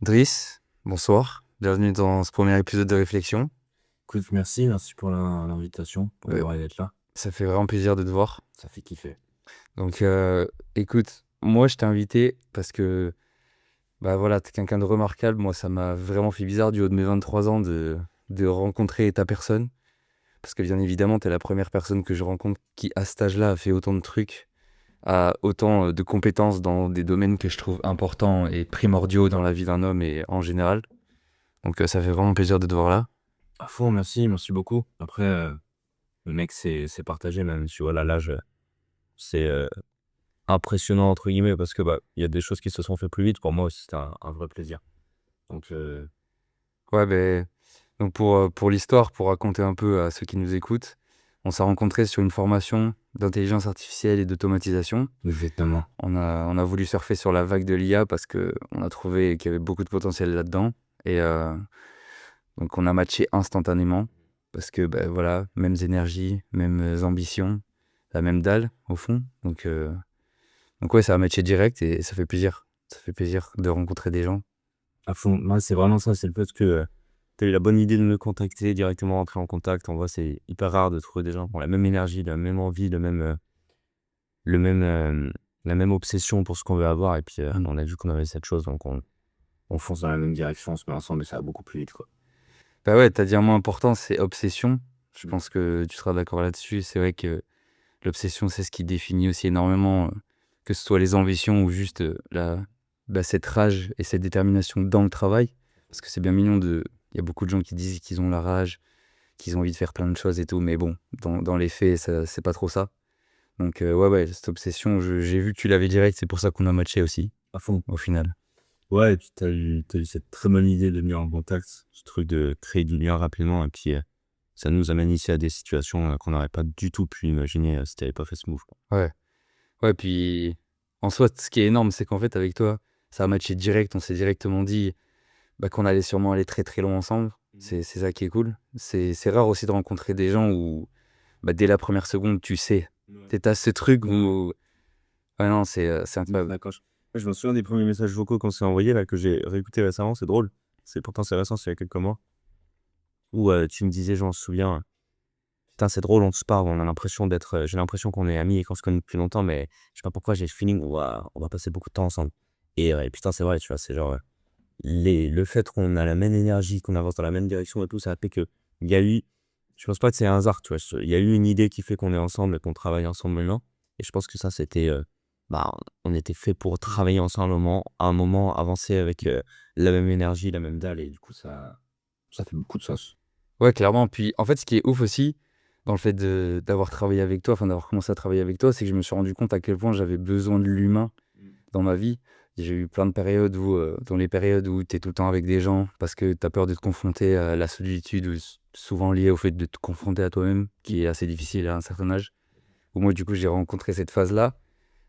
Driss, bonsoir. Bienvenue dans ce premier épisode de réflexion. Écoute, merci pour l'invitation, pour Euh, m'avoir aidé d'être là. Ça fait vraiment plaisir de te voir. Ça fait kiffer. Donc, écoute, moi, je t'ai invité parce que, bah voilà, t'es quelqu'un de remarquable. Moi, ça m'a vraiment fait bizarre du haut de mes 23 ans de rencontrer ta personne. Parce que, bien évidemment, t'es la première personne que je rencontre qui, à cet âge-là, a fait autant de trucs, a autant de compétences dans des domaines que je trouve importants et primordiaux dans la vie d'un homme et en général. Donc, ça fait vraiment plaisir de te voir là. À fond, merci beaucoup. Après, le mec, c'est partagé, même si voilà, l'âge, c'est impressionnant, entre guillemets, parce que bah, il y a des choses qui se sont fait plus vite. Pour moi aussi, c'était un vrai plaisir. Donc, Ouais, ben. Donc pour l'histoire, pour raconter un peu à ceux qui nous écoutent, on s'est rencontrés sur une formation d'intelligence artificielle et d'automatisation. exactement. On a voulu surfer sur la vague de l'IA parce qu'on a trouvé qu'il y avait beaucoup de potentiel là-dedans. Et donc on a matché instantanément parce que ben, voilà, mêmes énergies, mêmes ambitions, la même dalle au fond. Donc ouais, ça a matché direct et ça fait plaisir. Ça fait plaisir de rencontrer des gens. À fond. Moi, c'est vraiment ça. C'est le fait que tu as eu la bonne idée de me contacter, directement entrer en contact. En vrai, c'est hyper rare de trouver des gens qui ont la même énergie, la même envie, le même, la même obsession pour ce qu'on veut avoir. Et puis, Mm. on a vu qu'on avait cette chose, donc on fonce dans la même direction, on se met ensemble et ça va beaucoup plus vite, quoi. Bah ouais, t'as dit un mot important, c'est obsession. Je Mm. pense que tu seras d'accord là-dessus. C'est vrai que l'obsession, c'est ce qui définit aussi énormément, que ce soit les ambitions ou juste cette rage et cette détermination dans le travail. Parce que c'est bien mignon de. Il y a beaucoup de gens qui disent qu'ils ont la rage, qu'ils ont envie de faire plein de choses et tout, mais bon, dans les faits, ça, c'est pas trop ça. Donc, ouais, cette obsession, j'ai vu que tu l'avais direct, c'est pour ça qu'on a matché aussi, À fond. au final. Ouais, et puis t'as eu cette très bonne idée de venir en contact, ce truc de créer du lien rapidement, et puis ça nous amène ici à des situations qu'on n'aurait pas du tout pu imaginer si t'avais pas fait ce move, quoi. Ouais. Ouais, puis en soi, ce qui est énorme, c'est qu'en fait, avec toi, ça a matché direct. On s'est directement dit qu'on allait sûrement aller très très loin ensemble. C'est ça qui est cool. C'est rare aussi de rencontrer des gens où dès la première seconde, tu sais. Ouais. T'as ce truc Ouais. où. Ouais, non, c'est incroyable. D'accord. Je me souviens des premiers messages vocaux qu'on s'est envoyés, là, que j'ai réécouté récemment, c'est drôle. Pourtant, c'est récent, c'est il y a quelques mois, où tu me disais, je m'en souviens, putain, c'est drôle, on se parle, on a l'impression d'être, j'ai l'impression qu'on est amis et qu'on se connaît depuis longtemps, mais je sais pas pourquoi, j'ai le feeling, on va passer beaucoup de temps ensemble. Et putain, c'est vrai, tu vois, c'est genre, le fait qu'on a la même énergie, qu'on avance dans la même direction et tout, ça a fait que il y a eu, je pense pas que c'est un hasard, tu vois, il y a eu une idée qui fait qu'on est ensemble et qu'on travaille ensemble maintenant. Et je pense que ça, c'était, bah, on était fait pour travailler ensemble à un moment, avancer avec la même énergie, la même dalle, et du coup, ça fait beaucoup de sens. Ouais, clairement. Puis en fait, ce qui est ouf aussi, dans le fait d'avoir travaillé avec toi, enfin d'avoir commencé à travailler avec toi, c'est que je me suis rendu compte à quel point j'avais besoin de l'humain dans ma vie. J'ai eu plein de périodes où, dans les périodes où tu es tout le temps avec des gens parce que tu as peur de te confronter à la solitude, ou souvent liée au fait de te confronter à toi-même, qui est assez difficile à un certain âge. Où moi, du coup, j'ai rencontré cette phase-là.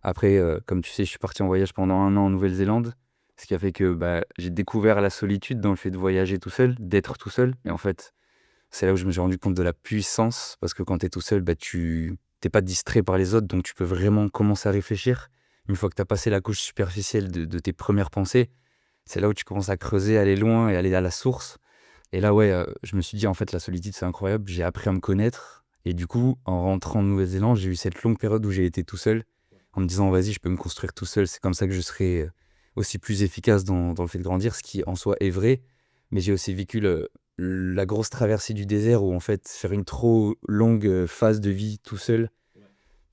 Après, comme tu sais, je suis parti en voyage pendant 1 an en Nouvelle-Zélande, ce qui a fait que j'ai découvert la solitude dans le fait de voyager tout seul, d'être tout seul. Et en fait, c'est là où je me suis rendu compte de la puissance, parce que quand tu es tout seul, tu t'es pas distrait par les autres, donc tu peux vraiment commencer à réfléchir. Une fois que tu as passé la couche superficielle de tes premières pensées, c'est là où tu commences à creuser, aller loin et aller à la source. Et là, ouais, je me suis dit, en fait, la solitude, c'est incroyable. J'ai appris à me connaître. Et du coup, en rentrant en Nouvelle-Zélande, j'ai eu cette longue période où j'ai été tout seul, en me disant, vas-y, je peux me construire tout seul. C'est comme ça que je serai aussi plus efficace dans le fait de grandir, ce qui en soi est vrai. Mais j'ai aussi vécu la grosse traversée du désert où, en fait, faire une trop longue phase de vie tout seul,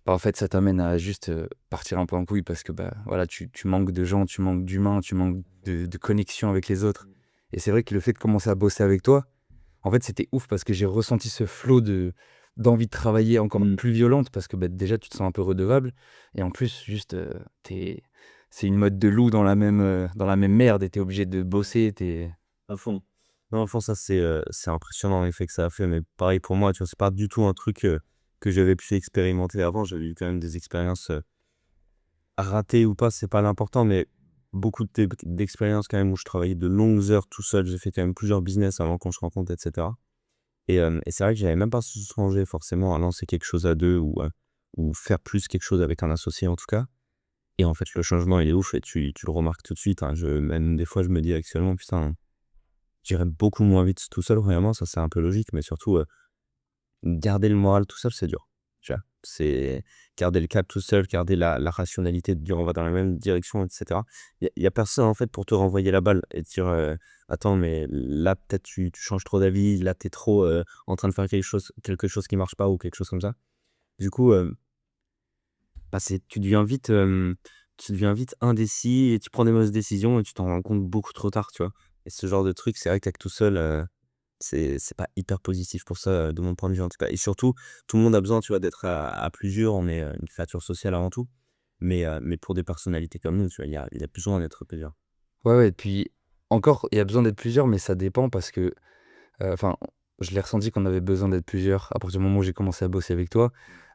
en fait, ça t'amène à juste partir un peu en couille parce que voilà, tu manques de gens, tu manques d'humains, tu manques de connexion avec les autres. Et c'est vrai que le fait de commencer à bosser avec toi, en fait, c'était ouf parce que j'ai ressenti ce flot d'envie de travailler encore Mm. plus violente parce que déjà, tu te sens un peu redevable. Et en plus, juste, c'est une mode de loup dans la même merde et t'es obligé de bosser. À fond. Non, à fond, ça, c'est impressionnant l'effet que ça a fait. Mais pareil pour moi, tu vois, c'est pas du tout un truc que j'avais pu expérimenter avant. J'avais eu quand même des expériences ratées ou pas, c'est pas l'important, mais beaucoup d'expériences quand même où je travaillais de longues heures tout seul. J'ai fait quand même plusieurs business avant qu'on se rencontre, etc. Et c'est vrai que j'avais même pas songé forcément à lancer quelque chose à deux ou faire plus quelque chose avec un associé en tout cas. Et en fait, le changement, il est ouf et tu le remarques tout de suite, hein. Même des fois, je me dis actuellement, putain, j'irais beaucoup moins vite tout seul, vraiment, ça c'est un peu logique, mais surtout, garder le moral tout seul, c'est dur. Tu vois? C'est garder le cap tout seul, garder la rationalité de dire: «On va dans la même direction» et cetera. Il y a personne, en fait, pour te renvoyer la balle et te dire, «Attends, mais là, peut-être tu changes trop d'avis, là, tu es trop, en train de faire quelque chose qui marche pas» ou quelque chose comme ça. Du coup, bah, tu deviens vite indécis et tu prends des mauvaises décisions et tu t'en rends compte beaucoup trop tard, tu vois? Et ce genre de truc, c'est vrai qu'avec tout seul, c'est pas hyper positif pour ça, de mon point de vue, en tout cas. Et surtout, tout le monde a besoin, tu vois, d'être à plusieurs. On est, une créature sociale avant tout. Mais pour des personnalités comme nous, tu vois, il y a besoin d'être plusieurs. Ouais, ouais, et puis encore, il y a besoin d'être plusieurs, mais ça dépend parce que, enfin, je l'ai ressenti qu'on avait besoin d'être plusieurs à partir du moment où j'ai commencé à bosser avec toi.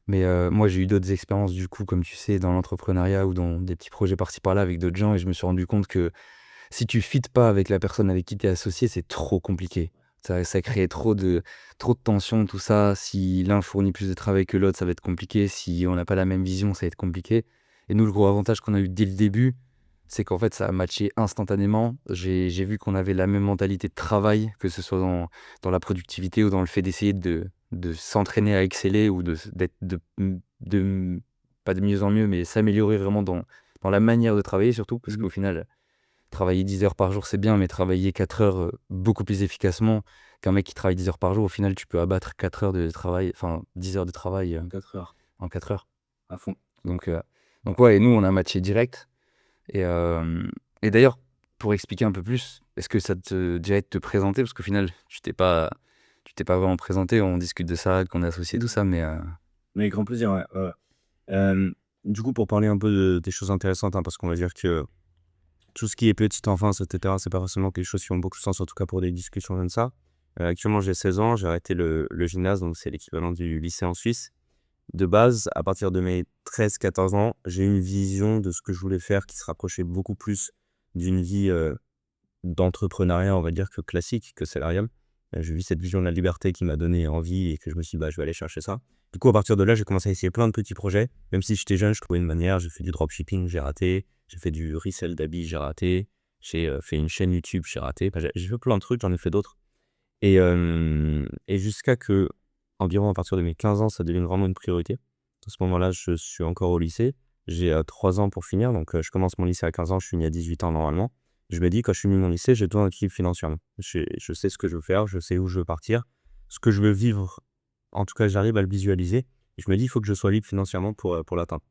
Mais, moi, j'ai eu d'autres expériences du coup, comme tu sais, dans l'entrepreneuriat ou dans des petits projets par-ci par-là avec d'autres gens et je me suis rendu compte que si tu fites pas avec la personne avec qui tu es associé, c'est trop compliqué. Ça crée trop de tensions, tout ça. Si l'un fournit plus de travail que l'autre, ça va être compliqué. Si on n'a pas la même vision, ça va être compliqué. Et nous, le gros avantage qu'on a eu dès le début, c'est qu'en fait, ça a matché instantanément. J'ai vu qu'on avait la même mentalité de travail, que ce soit dans la productivité ou dans le fait d'essayer de s'entraîner à exceller ou d'être pas de mieux en mieux, mais s'améliorer vraiment dans la manière de travailler surtout, parce Mmh. qu'au final, travailler 10 heures par jour, c'est bien, mais travailler 4 heures, beaucoup plus efficacement qu'un mec qui travaille 10 heures par jour, au final, tu peux abattre 4 heures de travail, enfin 10 heures de travail, 4 heures, en 4 heures. à fond. Donc, heu, donc ouais, et nous, on a matché direct et et d'ailleurs, pour expliquer un peu plus, est-ce que ça te dirait de te présenter? Parce qu'au final, tu t'es pas vraiment présenté, on discute de ça, qu'on est associés, tout ça, mais Mais avec grand plaisir, ouais, ouais, ouais. Hem, du coup, pour parler un peu des choses intéressantes, hein, parce qu'on va dire que tout ce qui est petite enfance et cetera, c'est pas forcément quelque chose qui ont beaucoup de sens, en tout cas pour des discussions comme ça. Actuellement, j'ai 16 ans, j'ai arrêté le gymnase, donc c'est l'équivalent du lycée en Suisse. De base, à partir de mes 13-14 ans, j'ai eu une vision de ce que je voulais faire qui se rapprochait beaucoup plus d'une vie, d'entrepreneuriat, on va dire, que classique, que salariale. J'ai vu cette vision de la liberté qui m'a donné envie et que je me suis dit: «Bah, je vais aller chercher ça». Du coup, à partir de là, j'ai commencé à essayer plein de petits projets. Même si j'étais jeune, je trouvais une manière. J'ai fait du dropshipping, j'ai raté. J'ai fait du resell d'habits, j'ai raté. J'ai, fait une chaîne YouTube, j'ai raté. Enfin, j'ai fait plein de trucs, j'en ai fait d'autres. Et jusqu'à que, environ à partir de mes 15 ans, ça devienne vraiment une priorité. À ce moment-là, je suis encore au lycée. J'ai, 3 ans pour finir, donc je commence mon lycée à 15 ans, je finis à 18 ans normalement. Je me dis: «Quand je finis mon lycée, j'ai besoin d'équilibre financièrement». Je sais ce que je veux faire, je sais où je veux partir. Ce que je veux vivre, en tout cas, j'arrive à le visualiser et je me dis: «Il faut que je sois libre financièrement pour l'atteindre».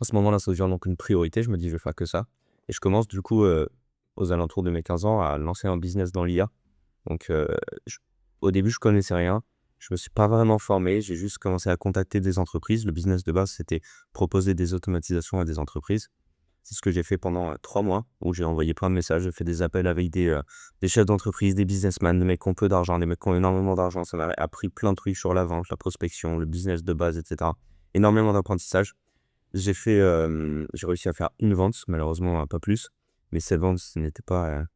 À ce moment-là, ça devient donc une priorité. Je me dis: «Je vais faire que ça» et je commence du coup, aux alentours de mes 15 ans, à lancer un business dans l'IA. Donc, j au début, je connaissais rien. Je me suis pas vraiment formé. J'ai juste commencé à contacter des entreprises. Le business de base, c'était proposer des automatisations à des entreprises. C'est ce que j'ai fait pendant, 3 mois, où j'ai envoyé plein de messages. J'ai fait des appels avec des chefs d'entreprise, des businessmen, des mecs qui ont peu d'argent, des mecs qui ont énormément d'argent. Ça m'a appris plein de trucs sur la vente, la prospection, le business de base et cetera. Énormément d'apprentissage. J'ai réussi à faire une vente, malheureusement, pas plus. Mais cette vente, ce n'était pas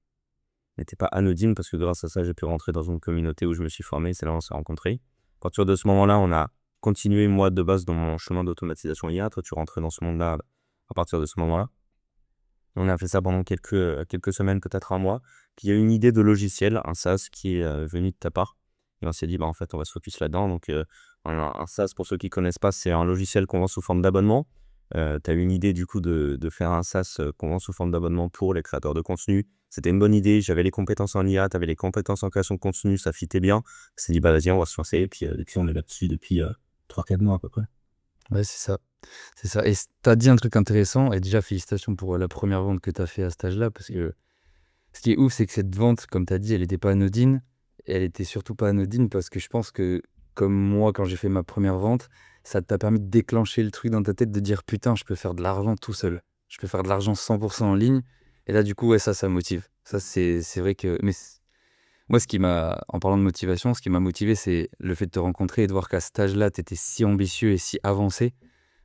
anodine parce que grâce à ça, j'ai pu rentrer dans une communauté où je me suis formé. C'est là où on s'est rencontrés. À partir de ce moment-là, on a continué, moi, de base, dans mon chemin d'automatisation IA. Toi, tu rentrais dans ce monde-là à partir de ce moment-là. On a fait ça pendant quelques semaines, peut-être un mois. Puis il y a eu une idée de logiciel, un SaaS qui est venu de ta part. Et on s'est dit, bah, en fait, on va se focus là-dedans. Donc, un SaaS, pour ceux qui connaissent pas, c'est un logiciel qu'on vend sous forme d'abonnement. Tu as eu une idée, du coup, de faire un SaaS qu'on vend sous forme d'abonnement pour les créateurs de contenu. C'était une bonne idée. J'avais les compétences en IA, tu avais les compétences en création de contenu, ça fitait bien. On s'est dit, bah, vas-y, on va se lancer. Et puis, depuis, on est là-dessus depuis 3-4 mois à peu près. ouais, c'est ça. C'est ça et tu as dit un truc intéressant et déjà félicitations pour, la première vente que tu as fait à cet âge-là parce que ce qui est ouf, c'est que cette vente, comme tu as dit, elle était pas anodine et elle était surtout pas anodine parce que je pense que, comme moi, quand j'ai fait ma première vente, ça t'a permis de déclencher le truc dans ta tête de dire: «Putain, je peux faire de l'argent tout seul. Je peux faire de l'argent 100 en ligne» et là, du coup, ouais, ça motive. Ça, c'est vrai que mais moi, ce qui m'a en parlant de motivation, ce qui m'a motivé, c'est le fait de te rencontrer et de voir qu'à cet âge-là, tu étais si ambitieux et si avancé,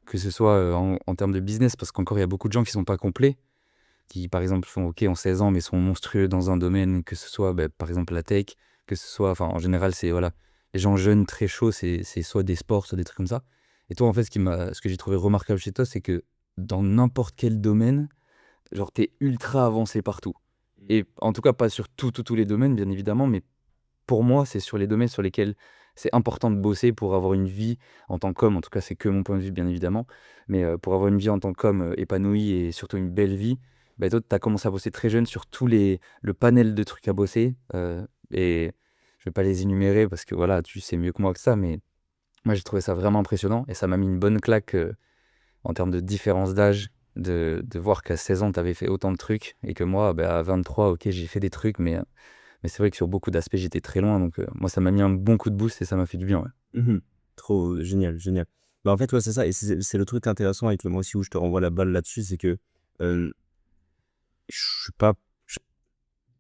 que ce soit, en termes de business, parce qu'encore il y a beaucoup de gens qui sont pas complets, qui par exemple font OK, ont 16 ans, mais sont monstrueux dans un domaine, que ce soit, par exemple la tech, que ce soit enfin en général c'est voilà, les gens jeunes très chauds, c'est soit des sports, soit des trucs comme ça. Et toi en fait ce que j'ai trouvé remarquable chez toi, c'est que dans n'importe quel domaine, genre t'es ultra avancé partout. Et en tout cas, pas sur tous les domaines, bien évidemment, mais pour moi, c'est sur les domaines sur lesquels c'est important de bosser pour avoir une vie en tant qu'homme. En tout cas, c'est que mon point de vue, bien évidemment. Mais pour avoir une vie en tant qu'homme épanouie et surtout une belle vie, bah, toi, tu as commencé à bosser très jeune sur le panel de trucs à bosser. Et je vais pas les énumérer parce que voilà, tu sais mieux que moi que ça, mais moi, j'ai trouvé ça vraiment impressionnant et ça m'a mis une bonne claque en termes de différence d'âge. De voir qu'à 16 ans, tu avais fait autant de trucs et que moi, bah, à 23, ok, j'ai fait des trucs, mais c'est vrai que sur beaucoup d'aspects, j'étais très loin. Donc, moi, ça m'a mis un bon coup de boost et ça m'a fait du bien. Ouais. Mmh. Trop génial, génial. Bah, en fait, ouais, c'est ça et c'est le truc intéressant avec le moi aussi où je te renvoie la balle là-dessus, c'est que, heu, je suis pas j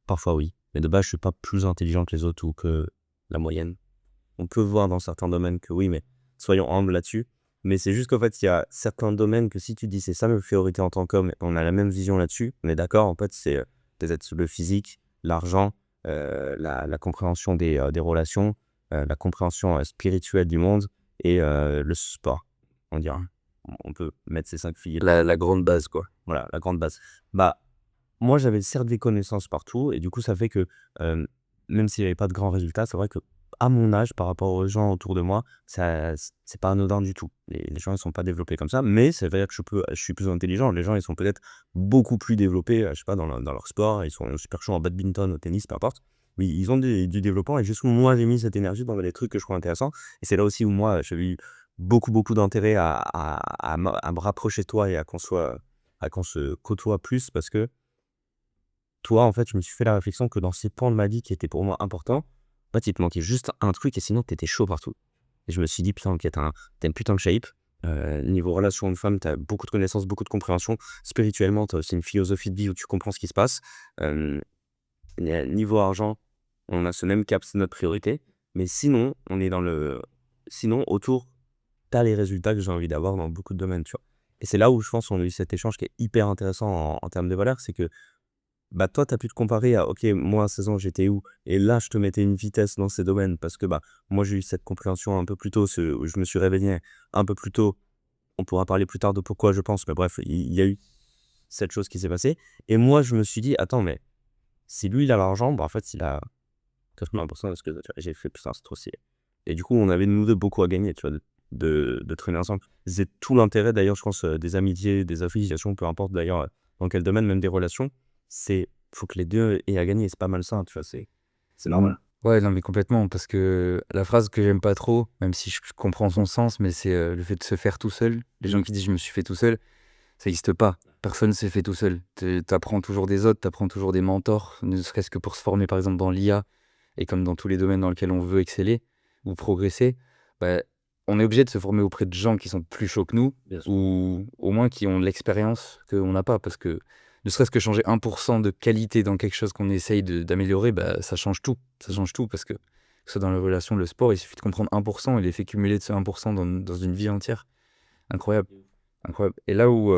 parfois oui, mais de base, je suis pas plus intelligent que les autres ou que la moyenne. On peut voir dans certains domaines que oui, mais soyons humbles là-dessus. Mais c'est juste qu'en fait, il y a certains domaines que si tu dis: «C'est ça mes priorités en tant qu'homme», on a la même vision là-dessus, on est d'accord, en fait, c'est, peut-être le physique, l'argent, la compréhension des relations, la compréhension, spirituelle du monde et le sport, on dira. On peut mettre ces 5 filières. La grande base, quoi. Voilà, la grande base. Bah, moi, j'avais certes des connaissances partout et du coup, ça fait que, même s'il y avait pas de grands résultats, c'est vrai que à mon âge, par rapport aux gens autour de moi, ça c'est pas anodin du tout. Les gens, ils sont pas développés comme ça, mais ça veut dire que je suis plus intelligent. Les gens, ils sont peut-être beaucoup plus développés, je sais pas, dans leur sport, ils sont super chauds en badminton, au tennis, peu importe. Oui, ils ont du développement et juste moi, j'ai mis cette énergie dans les trucs que je trouve intéressants et c'est là aussi où moi, j'avais eu beaucoup d'intérêt à me rapprocher de toi et à qu'on se côtoie plus parce que toi, en fait, je me suis fait la réflexion que dans ces pans de ma vie qui étaient pour moi importants, en fait, il te manquait juste un truc et sinon tu étais chaud partout. Et je me suis dit: «Putain, OK, tu as une putain de shape, niveau relation homme-femme, tu as beaucoup de connaissances, beaucoup de compréhension. Spirituellement, tu as aussi une philosophie de vie où tu comprends ce qui se passe. Hem, niveau argent, on a ce même cap, c'est notre priorité. Mais sinon, on est dans le sinon autour, tu as les résultats que j'ai envie d'avoir dans beaucoup de domaines», tu vois? Et c'est là où je pense on a eu cet échange qui est hyper intéressant en termes de valeurs, c'est que bah, toi, tu as pu te comparer à: «OK, moi à 16 ans, j'étais où?» et là, je te mettais une vitesse dans ces domaines parce que, bah, moi, j'ai eu cette compréhension un peu plus tôt, je me suis réveillé un peu plus tôt. On pourra parler plus tard de pourquoi je pense, mais bref, il y a eu cette chose qui s'est passée et moi, je me suis dit: «Attends, mais si lui, il a l'argent, bah, en fait, il a 80 de ce que» tu vois? J'ai fait: «Putain, c'est trop stylé» et du coup, on avait nous 2 beaucoup à gagner, tu vois? De traîner ensemble. C'est tout l'intérêt d'ailleurs, je pense, des amitiés, des affiliations, peu importe d'ailleurs, dans quel domaine, même des relations, c'est faut que les 2 aient à gagner. C'est pas malsain, tu vois? C'est normal. Ouais, non, mais complètement. Parce que la phrase que j'aime pas trop, même si je comprends son sens, mais c'est le fait de se faire tout seul. Les gens qui disent je me suis fait tout seul, ça n'existe pas. Personne s'est fait tout seul. T'apprends toujours des autres, t'apprends toujours des mentors, ne serait-ce que pour se former par exemple dans l'IA et comme dans tous les domaines dans lesquels on veut exceller ou progresser, bah, on est obligé de se former auprès de gens qui sont plus chauds que nous Bien sûr. ou au moins qui ont de l'expérience qu'on n'a pas. Parce que ne serait-ce que changer 1% de qualité dans quelque chose qu'on essaye d'améliorer, bah, ça change tout. Ça change tout parce que ce soit dans les relations, le sport, il suffit de comprendre 1% et l'effet cumulé de ce 1% dans une vie entière. Incroyable. Incroyable. Et là où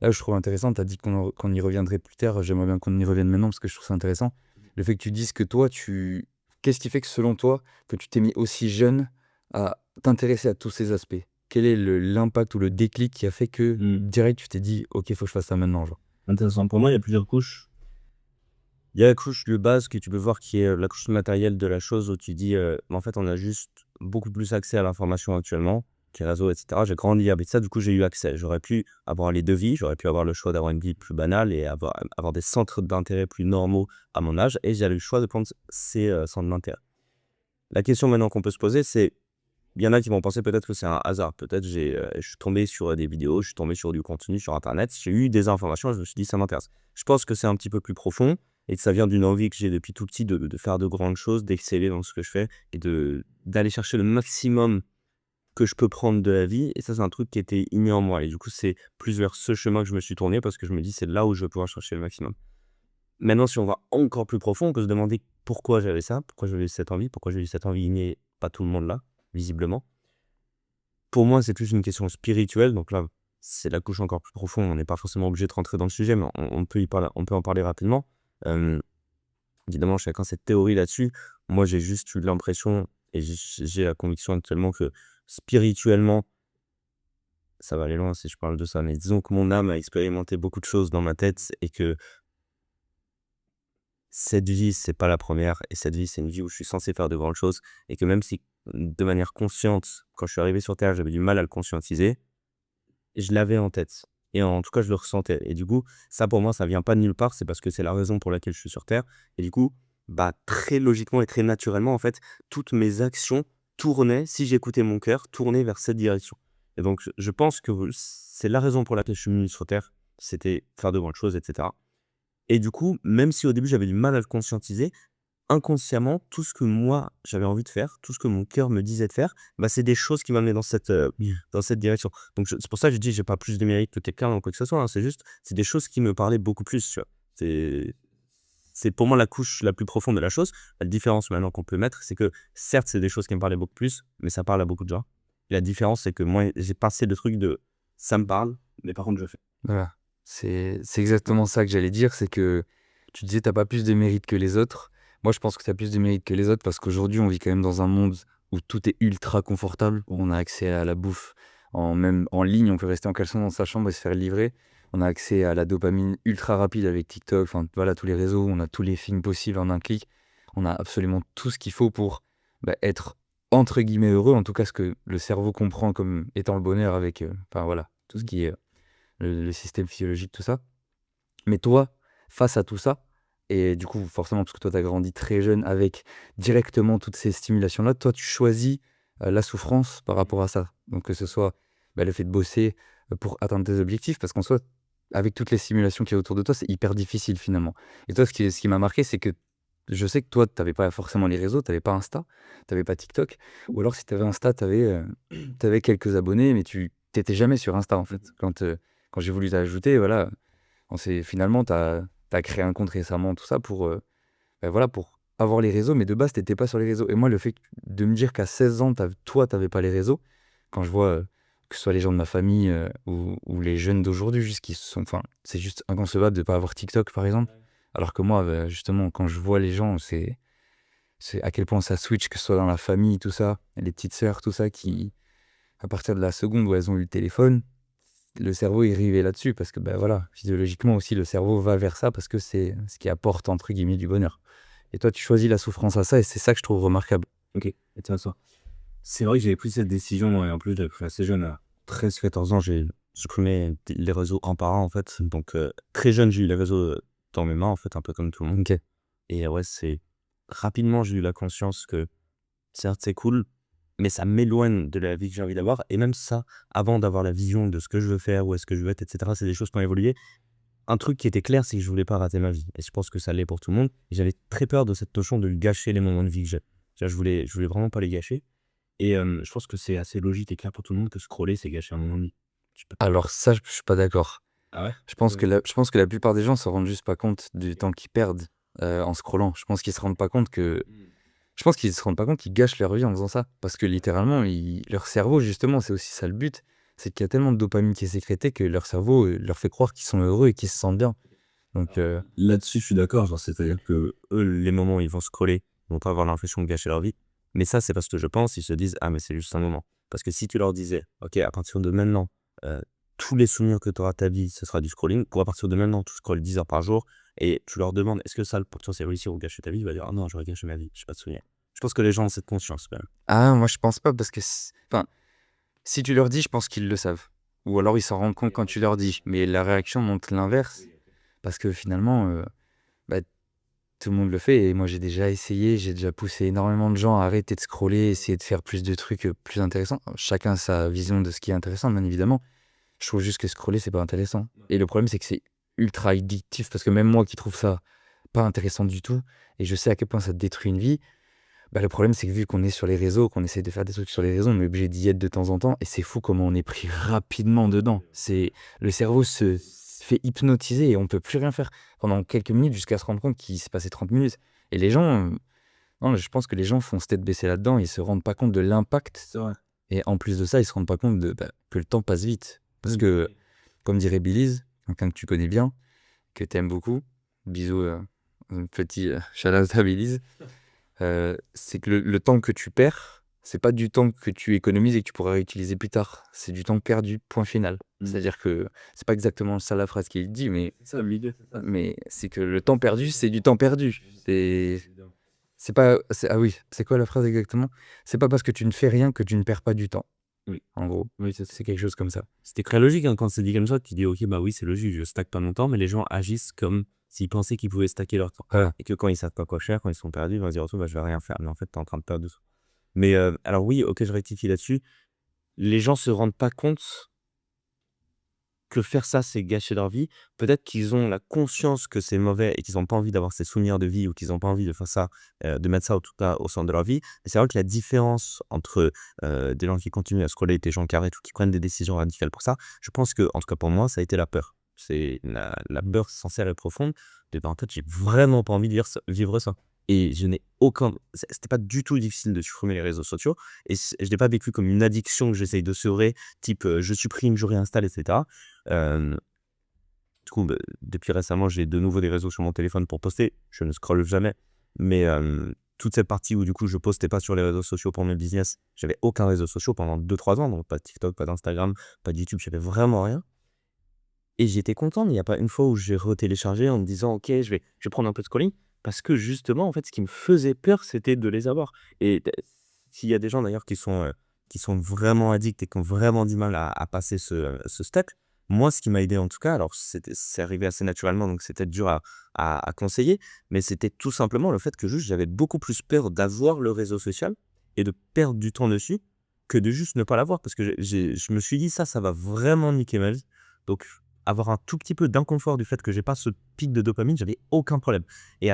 je trouve intéressant, tu as dit qu'on y reviendrait plus tard, j'aimerais bien qu'on y revienne maintenant parce que je trouve ça intéressant. Le fait que tu dises que toi, qu'est-ce qui fait que selon toi, que tu t'es mis aussi jeune à t'intéresser à tous ces aspects? Quel est l'impact ou le déclic qui a fait que Mmh. direct tu t'es dit: «OK, faut que je fasse ça maintenant», genre? Intéressant. Pour moi, il y a plusieurs couches. Il y a la couche de base que tu peux voir qui est, la couche matérielle de la chose où tu dis, «En fait, on a juste beaucoup plus accès à l'information actuellement, les réseaux et cetera». J'ai grandi avec ça, du coup, j'ai eu accès. J'aurais pu avoir les 2 vies, j'aurais pu avoir le choix d'avoir une vie plus banale et avoir des centres d'intérêt plus normaux à mon âge et j'ai eu le choix de prendre ces, centres d'intérêt. La question maintenant qu'on peut se poser, c'est il y en a qui vont penser peut-être que c'est un hasard. Peut-être je suis tombé sur, des vidéos, je suis tombé sur du contenu sur internet, j'ai eu des informations et je me suis dit: «Ça m'intéresse». Je pense que c'est un petit peu plus profond et que ça vient d'une envie que j'ai depuis tout petit de faire de grandes choses, d'exceller dans ce que je fais et d'aller chercher le maximum que je peux prendre de la vie et ça, c'est un truc qui était inné en moi et du coup, c'est plus vers ce chemin que je me suis tourné parce que je me dis: «C'est là où je vais pouvoir chercher le maximum». Maintenant, si on va encore plus profond, on peut se demander pourquoi j'avais ça, pourquoi j'avais cette envie, pourquoi j'ai eu cette envie innée, pas tout le monde l'a, visiblement. Pour moi, c'est plus une question spirituelle, donc là, c'est la couche encore plus profonde. On n'est pas forcément obligé de rentrer dans le sujet, mais on peut on peut en parler rapidement. Hem, évidemment, chacun cette théorie là-dessus. Moi, j'ai juste eu l'impression et j'ai la conviction actuellement que spirituellement, ça va aller loin si je parle de ça, mais disons que mon âme a expérimenté beaucoup de choses dans ma tête et que cette vie, c'est pas la première et cette vie, c'est une vie où je suis censé faire de grandes choses et que même si, de manière consciente, quand je suis arrivé sur terre, j'avais du mal à le conscientiser, je l'avais en tête et en tout cas, je le ressentais et du coup, ça pour moi, ça vient pas de nulle part, c'est parce que c'est la raison pour laquelle je suis sur terre et du coup, bah, très logiquement et très naturellement, en fait, toutes mes actions tournaient, si j'écoutais mon cœur, tournaient vers cette direction et donc je pense que c'est la raison pour laquelle je suis venu sur terre, c'était faire de grandes choses et cetera et du coup, même si au début, j'avais du mal à le conscientiser, inconsciemment, tout ce que moi, j'avais envie de faire, tout ce que mon cœur me disait de faire, bah, c'est des choses qui m'amenaient dans cette direction. Donc c'est pour ça que je dis: «J'ai pas plus de mérite que quelqu'un ou quoi que ce soit», hein. C'est juste, c'est des choses qui me parlaient beaucoup plus, tu vois? C'est c'est pour moi la couche la plus profonde de la chose. La différence maintenant qu'on peut mettre, c'est que certes, c'est des choses qui me parlaient beaucoup plus, mais ça parle à beaucoup de gens. Et la différence, c'est que moi, j'ai passé le truc de: «Ça me parle, mais par contre je fais». Voilà. C'est exactement ça que j'allais dire, c'est que tu disais: «Tu pas plus de mérite que les autres». Moi, je pense que tu as plus de mérite que les autres parce qu'aujourd'hui, on vit quand même dans un monde où tout est ultra confortable, où on a accès à la bouffe même en ligne, on peut rester en caleçon dans sa chambre et se faire livrer. On a accès à la dopamine ultra rapide avec TikTok, enfin, voilà, tous les réseaux, on a tous les films possibles en un clic. On a absolument tout ce qu'il faut pour, être entre guillemets «heureux», en tout cas ce que le cerveau comprend comme étant le bonheur avec, enfin voilà, tout ce qui est le système physiologique, tout ça. Mais toi, face à tout ça, et du coup, forcément, parce que toi, tu as grandi très jeune avec directement toutes ces stimulations-là, toi, tu choisis la souffrance par rapport à ça. Donc, que ce soit le fait de bosser pour atteindre tes objectifs, parce qu'en soi, avec toutes les stimulations qu'il y a autour de toi, c'est hyper difficile finalement. Et toi, ce qui m'a marqué, c'est que je sais que toi, tu n'avais pas forcément les réseaux, tu n'avais pas Insta, tu n'avais pas TikTok, ou alors si tu avais Insta, tu avais quelques abonnés, mais tu n'étais jamais sur Insta en fait. Quand j'ai voulu t'ajouter, voilà, finalement, tu as créé un compte récemment, tout ça, voilà, pour avoir les réseaux, mais de base, tu étais pas sur les réseaux. Et moi, le fait de me dire qu'à 16 ans, toi, tu avais pas les réseaux, quand je vois que ce soit les gens de ma famille ou les jeunes d'aujourd'hui, juste qui sont, enfin, c'est juste inconcevable de pas avoir TikTok, par exemple. Alors que moi, justement, quand je vois les gens, c'est à quel point ça switch, que ce soit dans la famille, tout ça, les petites sœurs, tout ça, qui, à partir de la seconde où elles ont eu le téléphone, le cerveau est rivé là-dessus parce que, voilà, physiologiquement aussi, le cerveau va vers ça parce que c'est ce qui apporte, entre guillemets, du bonheur. Et toi, tu choisis la souffrance à ça et c'est ça que je trouve remarquable. OK, et tiens ça. C'est vrai que j'avais pris cette décision et en plus, j'avais pris assez jeune, à 13 14 ans, j'ai supprimé les réseaux un par un, en fait. Donc, très jeune, j'ai eu les réseaux, dans mes mains, en fait, un peu comme tout le monde OK. et ouais, c'est rapidement, j'ai eu la conscience que certes, c'est cool, mais ça m'éloigne de la vie que j'ai envie d'avoir et même ça, avant d'avoir la vision de ce que je veux faire, où est-ce que je veux être et cetera, c'est des choses qui ont évolué. Un truc qui était clair, c'est que je voulais pas rater ma vie et je pense que ça l'est pour tout le monde et j'avais très peur de cette notion de gâcher les moments de vie que j'ai. C'est-à-dire je voulais vraiment pas les gâcher et je pense que c'est assez logique et clair pour tout le monde que scroller, c'est gâcher un moment de vie. Tu peux Alors ça, je suis pas d'accord. ah ouais? Je pense que la plupart des gens se rendent juste pas compte du temps qu'ils perdent en scrollant. Je pense qu'ils se rendent pas compte qu'ils gâchent leur vie en faisant ça. Parce que littéralement, leur cerveau, justement, c'est aussi ça le but, c'est qu'il y a tellement de dopamine qui est sécrétée que leur cerveau leur fait croire qu'ils sont heureux et qu'ils se sentent bien. Donc, Là-dessus, je suis d'accord, genre, c'est-à-dire que eux, les moments où ils vont scroller, ils vont pas avoir l'impression de gâcher leur vie. Mais ça, c'est parce que je pense, ils se disent: «Ah mais c'est juste un moment». Parce que si tu leur disais: «OK, à partir de maintenant, heu, tous les souvenirs que tu auras de ta vie, ce sera du scrolling. Pour à partir de maintenant, tu scrolles 10 heures par jour» et tu leur demandes: «Est-ce que ça, pour toi, c'est réussir ou gâcher ta vie?» Il va dire: «Ah non, j'aurais gâché ma vie, j'ai pas de souvenirs». Je pense que les gens ont cette conscience quand même. moi, je pense pas parce que, enfin, si tu leur dis, je pense qu'ils le savent. Ou alors ils s'en rendent compte quand tu leur dis. Mais la réaction montre l'inverse. Parce que finalement, bah, tout le monde le fait. Et moi, j'ai déjà essayé, j'ai déjà poussé énormément de gens à arrêter de scroller, essayer de faire plus de trucs plus intéressants. Chacun a sa vision de ce qui est intéressant, bien évidemment. Je trouve juste que scroller, c'est pas intéressant. Et le problème, c'est que c'est ultra addictif. Parce que même moi qui trouve ça pas intéressant du tout, et je sais à quel point ça détruit une vie, le problème, c'est que vu qu'on est sur les réseaux, qu'on essaie de faire des trucs sur les réseaux, on est obligé d'y être de temps en temps. Et c'est fou comment on est pris rapidement dedans. Le cerveau se fait hypnotiser et on peut plus rien faire pendant quelques minutes jusqu'à se rendre compte qu'il s'est passé 30 minutes. Et les gens, non, je pense que les gens font se tête baissée là-dedans. Ils se rendent pas compte de l'impact. C'est vrai. Et en plus de ça, ils se rendent pas compte que le temps passe vite. Parce que, comme dirait Belize, quelqu'un que tu connais bien, que tu aimes beaucoup, bisous, un petit shout-out à Belize, c'est que le temps que tu perds, C'est pas du temps que tu économises et que tu pourras réutiliser plus tard. C'est du temps perdu, point final. C'est-à-dire que c'est pas exactement ça la phrase qu'il dit, C'est ça, l'idée, c'est ça. mais c'est que le temps perdu, c'est du temps perdu. C'est pas. Ah oui, c'est quoi la phrase exactement? C'est pas parce que tu ne fais rien que tu ne perds pas du temps. Oui. En gros, Oui, c'est c'est quelque chose comme ça. C'était très logique quand c'est dit comme ça. Tu dis, ok, bah oui, c'est logique, je stack pas mon temps, mais les gens agissent comme s'ils pensaient qu'ils pouvaient stacker leur temps. Ah, Et que quand ils savent pas quoi faire, quand ils sont perdus, ils vont se dire, oh, bah, je vais rien faire. Mais en fait, t'es en train de perdre. Mais alors oui, ok, je rectifie là-dessus. Les gens se rendent pas compte que faire ça, c'est gâcher leur vie. Peut-être qu'ils ont la conscience que c'est mauvais et qu'ils ont pas envie d'avoir ces souvenirs de vie ou qu'ils ont pas envie de faire ça, de mettre ça, en tout cas, au centre de leur vie. Mais c'est vrai que la différence entre, des gens qui continuent à scroller et des gens qui arrêtent ou qui prennent des décisions radicales pour ça, je pense que, en tout cas pour moi, ça a été la peur. C'est la peur sincère et profonde de: «Bah, en fait, j'ai vraiment pas envie de vivre ça» et je n'ai aucun c'était pas du tout difficile de supprimer les réseaux sociaux et je l'ai pas vécu comme une addiction que j'essaye de sevrer, type, je supprime, je réinstalle et cetera. Hem, du coup, depuis récemment, j'ai de nouveau des réseaux sur mon téléphone pour poster. Je ne scrolle jamais, mais toute cette partie où du coup je postais pas sur les réseaux sociaux pour mes business, j'avais aucun réseau social pendant 2-3 ans, donc pas de TikTok, pas d'Instagram, pas de YouTube, j'avais vraiment rien et j'étais content. Mais il y a pas une fois où j'ai retéléchargé en me disant: «OK, je vais prendre un peu de scrolling» parce que justement, en fait, ce qui me faisait peur, c'était de les avoir et s'il y a des gens d'ailleurs qui sont vraiment addicts et qui ont vraiment du mal à passer ce step, moi, ce qui m'a aidé en tout cas, alors c'est arrivé assez naturellement, donc c'était dur à conseiller, mais c'était tout simplement le fait que juste j'avais beaucoup plus peur d'avoir le réseau social et de perdre du temps dessus que de juste ne pas l'avoir parce que je me suis dit: «Ça va vraiment niquer ma vie». Donc avoir un tout petit peu d'inconfort du fait que j'ai pas ce pic de dopamine, j'avais aucun problème et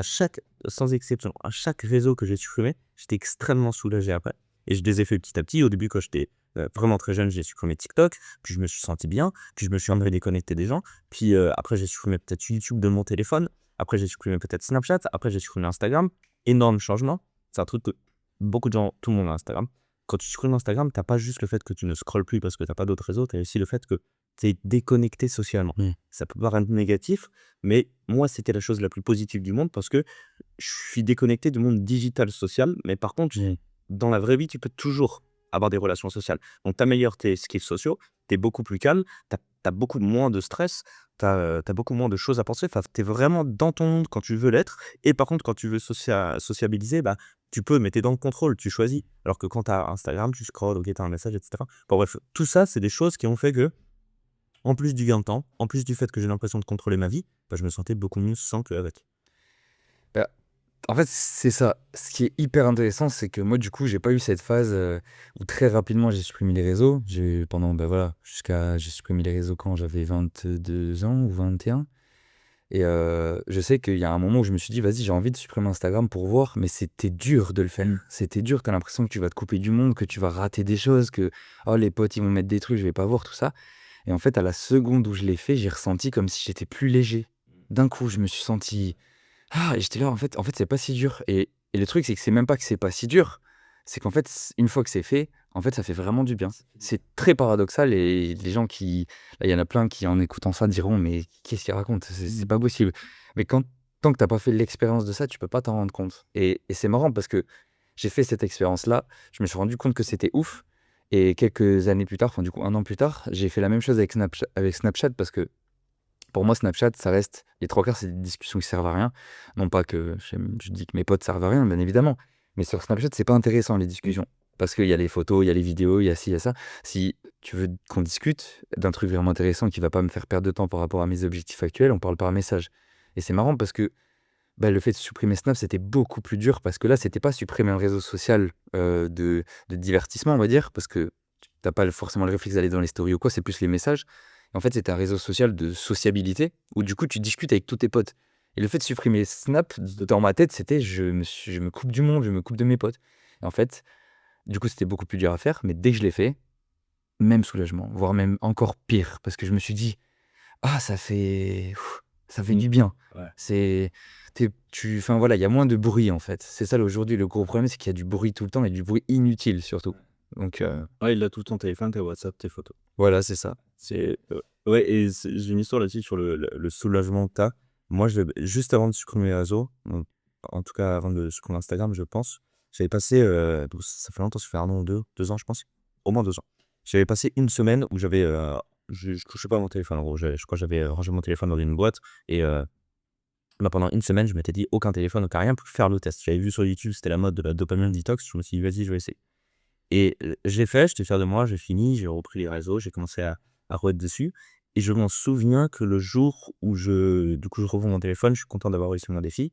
sans exception, à chaque réseau que j'ai supprimé, j'étais extrêmement soulagé après et je les ai fait petit à petit. Au début, quand j'étais, vraiment très jeune, j'ai supprimé TikTok, puis je me suis senti bien, puis je me suis enlevé déconnecté des gens, puis, après j'ai supprimé peut-être YouTube de mon téléphone, après j'ai supprimé peut-être Snapchat, après j'ai supprimé Instagram. Énorme changement. C'est un truc que beaucoup de gens, tout le monde a Instagram. Quand tu supprimes Instagram, tu as pas juste le fait que tu ne scrolles plus parce que tu as pas d'autres réseaux, tu as aussi le fait que tu es déconnecté socialement. Mmh. Ça peut paraître négatif, mais moi, c'était la chose la plus positive du monde parce que je suis déconnecté du monde digital social, mais par contre, Mmh. dans la vraie vie, tu peux toujours avoir des relations sociales. Donc, tu améliores tes skills sociaux, tu es beaucoup plus calme, tu as beaucoup moins de stress, tu as beaucoup moins de choses à penser. Enfin, tu es vraiment dans ton monde quand tu veux l'être. Et par contre, quand tu veux sociabiliser, bah, tu peux, mais tu es dans le contrôle, tu choisis. Alors que quand tu as Instagram, tu scrolles, ok, tu as un message, etc. Bon, bref, tout ça, c'est des choses qui ont fait que, en plus du gain de temps, en plus du fait que j'ai l'impression de contrôler ma vie, bah, je me sentais beaucoup mieux sans qu'avec. Bah, en fait, c'est ça. Ce qui est hyper intéressant, c'est que moi, du coup, j'ai pas eu cette phase où très rapidement j'ai supprimé les réseaux. Pendant, bah voilà, j'ai supprimé les réseaux quand j'avais 22 ans ou 21. Et je sais qu'il y a un moment où je me suis dit, vas-y, j'ai envie de supprimer Instagram pour voir, mais c'était dur de le faire. C'était dur, t'as l'impression que tu vas te couper du monde, que tu vas rater des choses, que oh, les potes, ils vont mettre des trucs, je vais pas voir tout ça. Et en fait, à la seconde où je l'ai fait, j'ai ressenti comme si j'étais plus léger. D'un coup, je me suis senti ah et j'étais là, en fait, c'est pas si dur et le truc, c'est que c'est même pas que c'est pas si dur, c'est qu'en fait, une fois que c'est fait, en fait, ça fait vraiment du bien. C'est très paradoxal et les gens qui là, il y en a plein qui, en écoutant ça, diront: «Mais qu'est-ce qu'il raconte? C'est pas possible». Mais tant que tu as pas fait l'expérience de ça, tu peux pas t'en rendre compte et c'est marrant parce que j'ai fait cette expérience-là, je me suis rendu compte que c'était ouf et quelques années plus tard, enfin, du coup, 1 an plus tard, j'ai fait la même chose avec Snapchat parce que pour moi, Snapchat, ça reste les 3 quarts, c'est des discussions qui servent à rien. Non pas que je dis que mes potes servent à rien, bien évidemment. Mais sur Snapchat, c'est pas intéressant les discussions. Parce qu'il y a les photos, il y a les vidéos, il y a ci, il y a ça. Si tu veux qu'on discute d'un truc vraiment intéressant qui va pas me faire perdre de temps par rapport à mes objectifs actuels, on parle par message. Et c'est marrant parce que bah, le fait de supprimer Snap, c'était beaucoup plus dur parce que là, c'était pas supprimer un réseau social de divertissement, on va dire, parce que t'as pas forcément le réflexe d'aller dans les stories ou quoi, c'est plus les messages. Et en fait, c'était un réseau social de sociabilité où du coup, tu discutes avec tous tes potes. Et le fait de supprimer Snap, dans ma tête, c'était je me coupe du monde, je me coupe de mes potes. Et en fait, du coup, c'était beaucoup plus dur à faire, mais dès que je l'ai fait, même soulagement, voire même encore pire, parce que je me suis dit, ah, ça fait du bien. Ouais. C'est enfin voilà, il y a moins de bruit en fait. C'est ça aujourd'hui le gros problème, c'est qu'il y a du bruit tout le temps et du bruit inutile surtout. Donc Ouais, il a tout ton téléphone, tes WhatsApp, tes photos. voilà, c'est ça. C'est ouais et j'ai une histoire là-dessus sur le soulagement que tu as. Moi, juste avant de supprimer les réseaux, donc en tout cas avant de supprimer Instagram, je pense, J'avais passé, ça fait longtemps, ça fait 1 an ou 2 ans, je pense. Au moins 2 ans. J'avais passé une semaine où j'avais, je touchais pas à mon téléphone, en gros. Je crois que j'avais rangé mon téléphone dans une boîte et bah, pendant une semaine, je m'étais dit: «Aucun téléphone, aucun rien» pour faire le test. J'avais vu sur YouTube, c'était la mode de la dopamine detox. Je me suis dit: «Vas-y, je vais essayer» et j'ai fait, j'étais fier de moi, j'ai fini, j'ai repris les réseaux, j'ai commencé à re-être dessus et je m'en souviens que le jour où je reprends mon téléphone, je suis content d'avoir réussi mon défi.